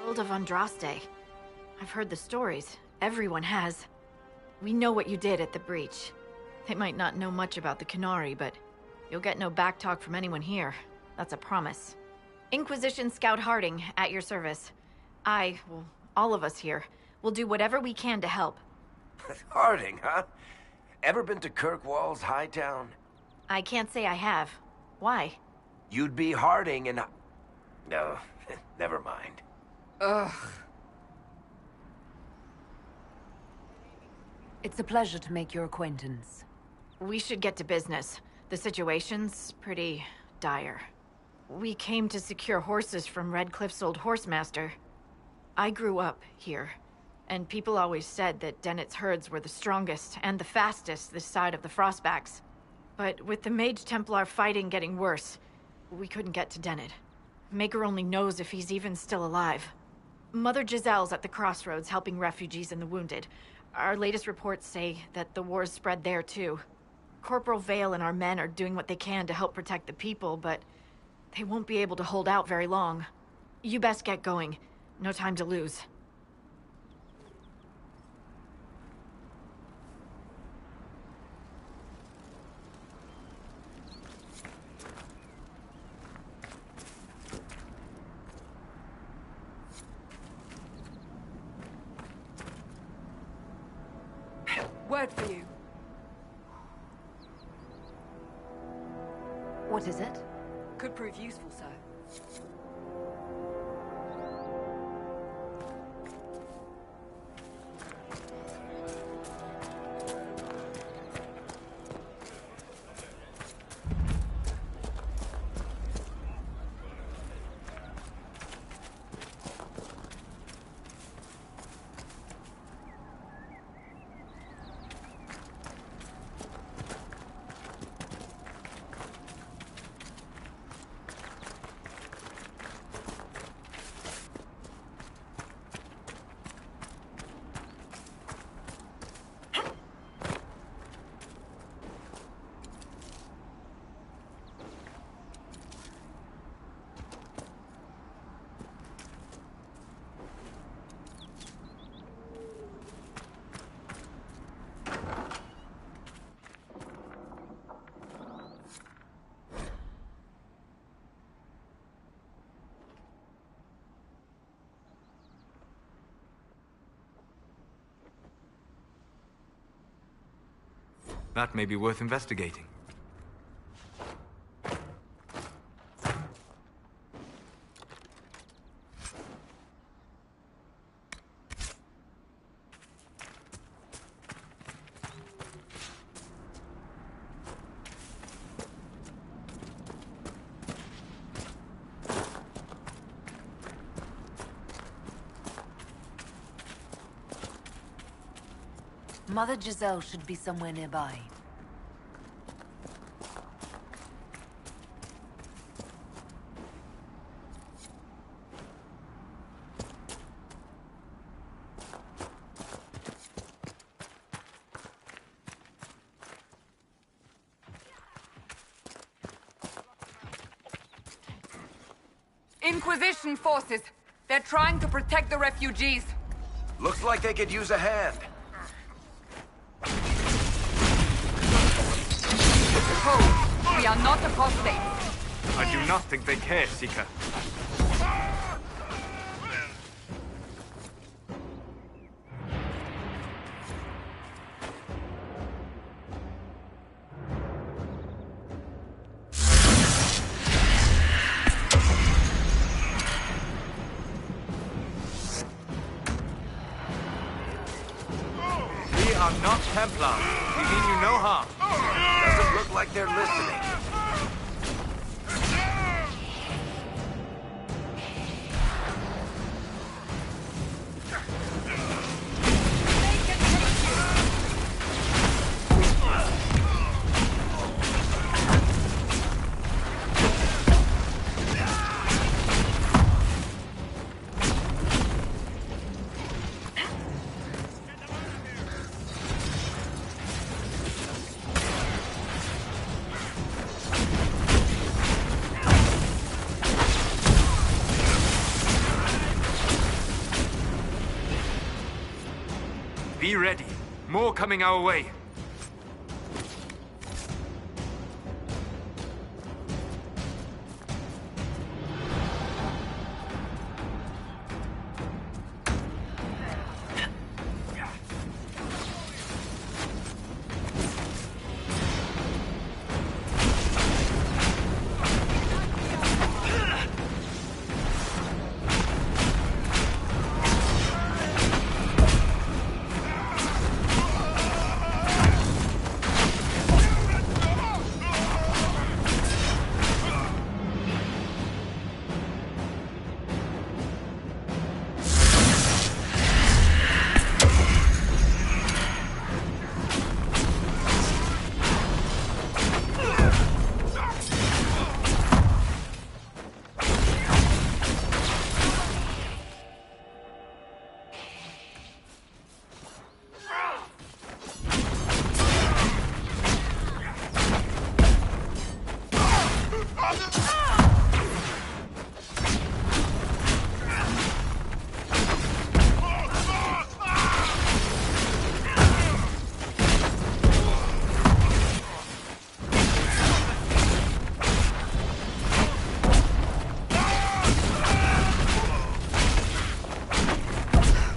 Herald of Andraste. I've heard the stories. Everyone has. We know what you did at the breach. They might not know much about the Qunari, but you'll get no backtalk from anyone here. That's a promise. Inquisition Scout Harding, at your service. Well, all of us here, will do whatever we can to help. Harding, huh? Ever been to Kirkwall's Hightown? I can't say I have. Why? You'd be Harding and... No, never mind. Ugh. It's a pleasure to make your acquaintance. We should get to business. The situation's pretty dire. We came to secure horses from Redcliffe's old horsemaster. I grew up here, and people always said that Dennett's herds were the strongest and the fastest this side of the Frostbacks. But with the Mage Templar fighting getting worse, we couldn't get to Dennett. Maker only knows if he's even still alive. Mother Giselle's at the crossroads helping refugees and the wounded. Our latest reports say that the war's spread there too. Corporal Vale and our men are doing what they can to help protect the people, but they won't be able to hold out very long. You best get going. No time to lose. Word for you. What is it? Could prove useful, sir. That may be worth investigating. Mother Giselle should be somewhere nearby. Inquisition forces. They're trying to protect the refugees. Looks like they could use a hand. Hold. We are not apostates. I do not think they care, Seeker. We are not Templars. We mean you no harm. Doesn't look like they're listening. Be ready. More coming our way.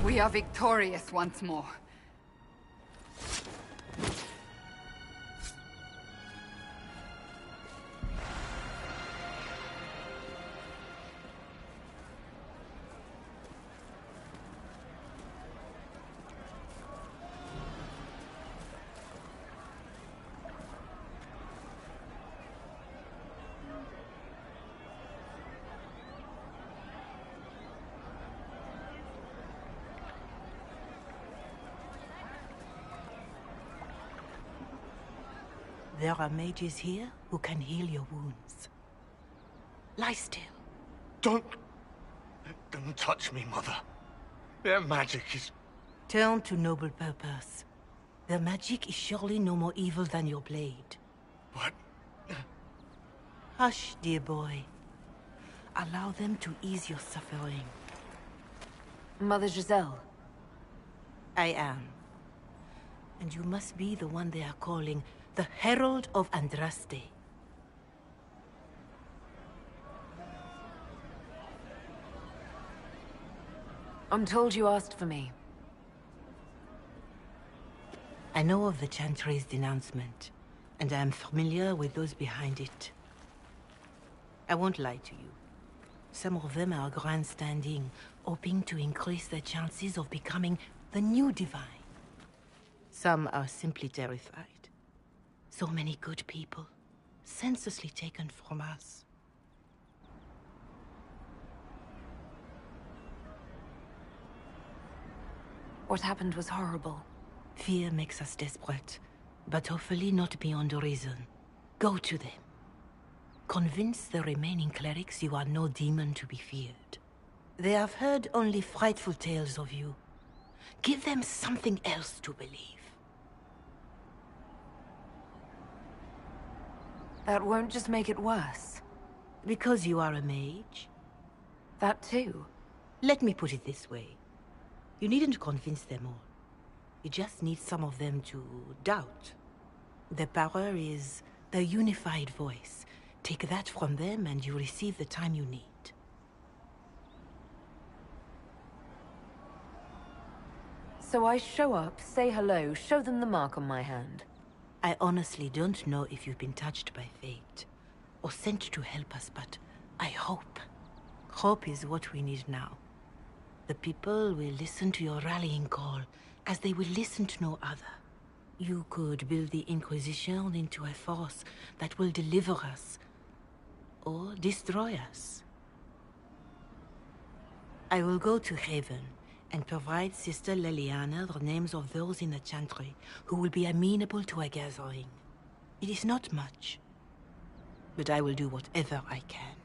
We are victorious once more. There are mages here who can heal your wounds. Lie still. Don't touch me, Mother. Their magic is... Turn to noble purpose. Their magic is surely no more evil than your blade. What? Hush, dear boy. Allow them to ease your suffering. Mother Giselle. I am. And you must be the one they are calling the Herald of Andraste. I'm told you asked for me. I know of the Chantry's denouncement, and I am familiar with those behind it. I won't lie to you. Some of them are grandstanding, hoping to increase their chances of becoming the new divine. Some are simply terrified. So many good people, senselessly taken from us. What happened was horrible. Fear makes us desperate, but hopefully not beyond reason. Go to them. Convince the remaining clerics you are no demon to be feared. They have heard only frightful tales of you. Give them something else to believe. That won't just make it worse. Because you are a mage? That too. Let me put it this way. You needn't convince them all. You just need some of them to doubt. Their power is their unified voice. Take that from them and you receive the time you need. So I show up, say hello, show them the mark on my hand. I honestly don't know if you've been touched by fate, or sent to help us, but I hope. Hope is what we need now. The people will listen to your rallying call, as they will listen to no other. You could build the Inquisition into a force that will deliver us, or destroy us. I will go to Haven, and provide Sister Leliana the names of those in the Chantry who will be amenable to a gathering. It is not much, but I will do whatever I can.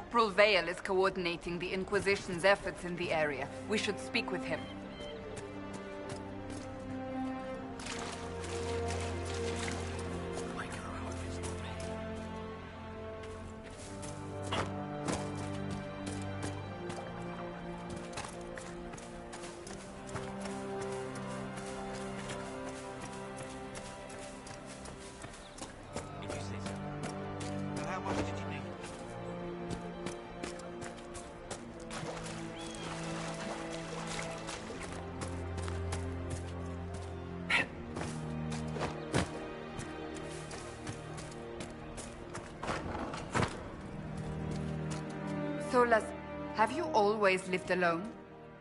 Corporal Vale is coordinating the Inquisition's efforts in the area. We should speak with him. Solas, have you always lived alone?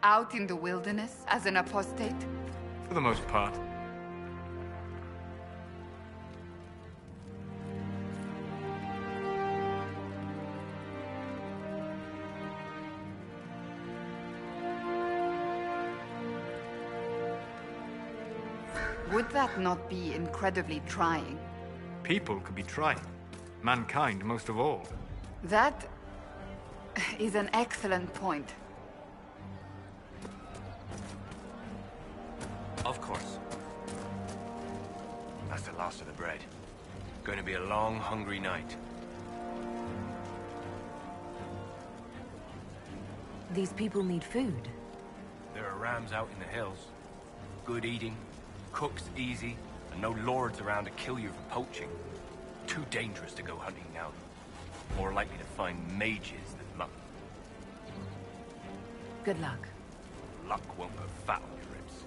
Out in the wilderness as an apostate? For the most part. Would that not be incredibly trying? People could be trying. Mankind most of all. That is an excellent point. Of course. That's the last of the bread. Going to be a long, hungry night. These people need food. There are rams out in the hills. Good eating, cooks easy, and no lords around to kill you for poaching. Too dangerous to go hunting now. More likely to find mages than luck. Good luck. Luck won't put fat on your ribs.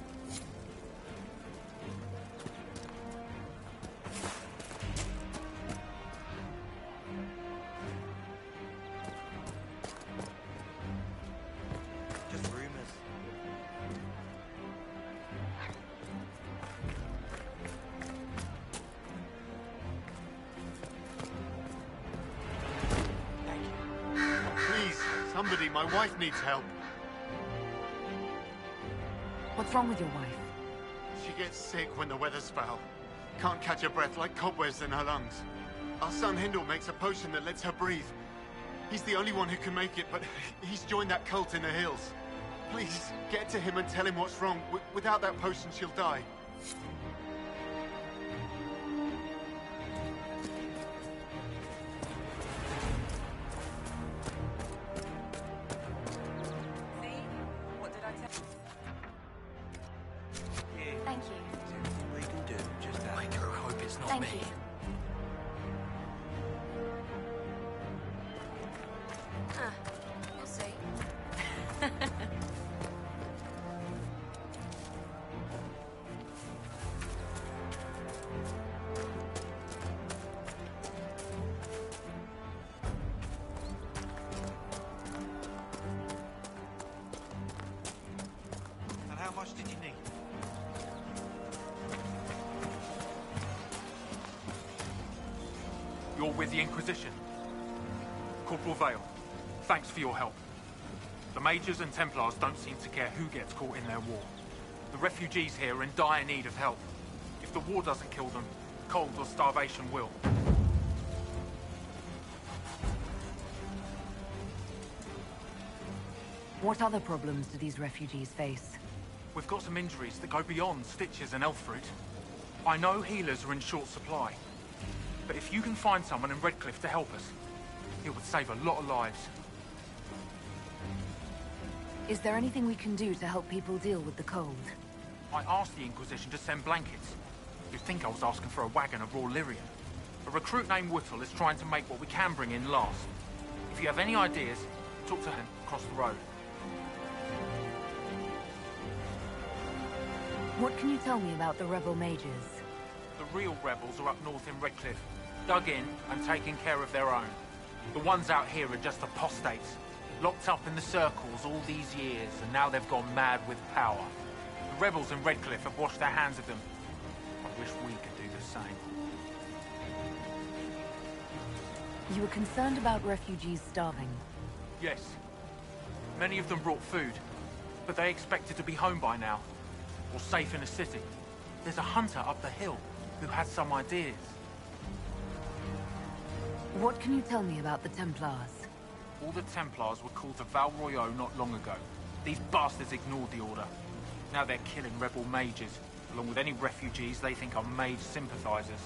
Just rumors. Please, somebody, my wife needs help. What's wrong with your wife? She gets sick when the weather's foul. Can't catch her breath like cobwebs in her lungs. Our son Hindle makes a potion that lets her breathe. He's the only one who can make it, but he's joined that cult in the hills. Please, get to him and tell him what's wrong. Without that potion, she'll die. Thank you. We can do just that. I do hope it's not Thank me. you. We'll see. And how much did you need? You're with the Inquisition. Corporal Vale, thanks for your help. The Mages and Templars don't seem to care who gets caught in their war. The refugees here are in dire need of help. If the war doesn't kill them, cold or starvation will. What other problems do these refugees face? We've got some injuries that go beyond stitches and elf fruit. I know healers are in short supply, but if you can find someone in Redcliffe to help us, it would save a lot of lives. Is there anything we can do to help people deal with the cold? I asked the Inquisition to send blankets. You'd think I was asking for a wagon of raw Lyrian. A recruit named Whittle is trying to make what we can bring in last. If you have any ideas, talk to him across the road. What can you tell me about the rebel mages? The real rebels are up north in Redcliffe, dug in and taking care of their own. The ones out here are just apostates, locked up in the circles all these years, and now they've gone mad with power. The rebels in Redcliffe have washed their hands of them. I wish we could do the same. You were concerned about refugees starving. Yes. Many of them brought food, but they expected to be home by now, or safe in a city. There's a hunter up the hill who has some ideas. What can you tell me about the Templars? All the Templars were called to Val Royeaux not long ago. These bastards ignored the order. Now they're killing rebel mages, along with any refugees they think are mage sympathizers.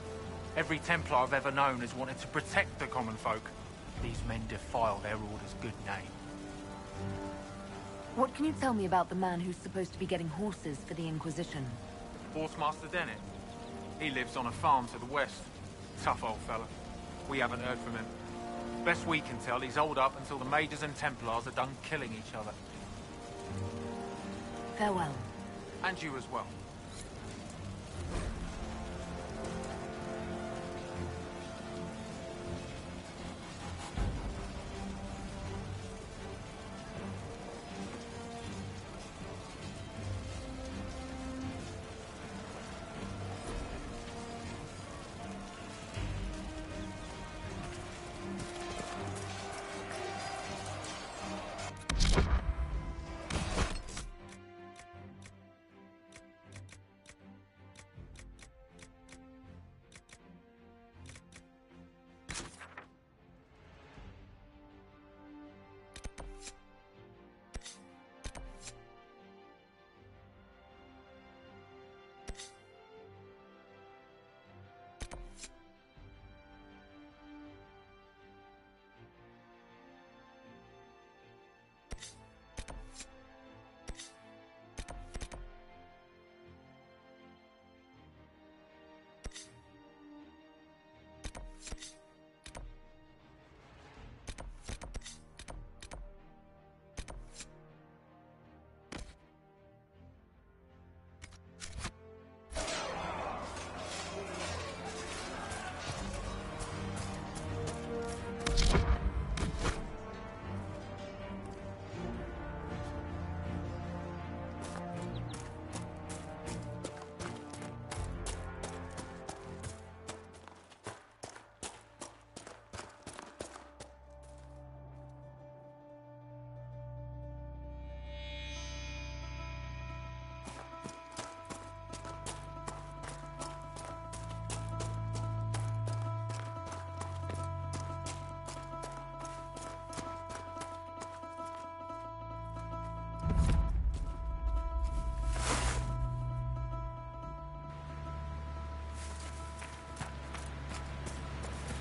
Every Templar I've ever known has wanted to protect the common folk. These men defile their order's good name. What can you tell me about the man who's supposed to be getting horses for the Inquisition? Horsemaster Dennett. He lives on a farm to the west. Tough old fella. We haven't heard from him. Best we can tell, he's holed up until the Mages and Templars are done killing each other. Farewell. And you as well.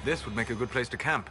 This would make a good place to camp.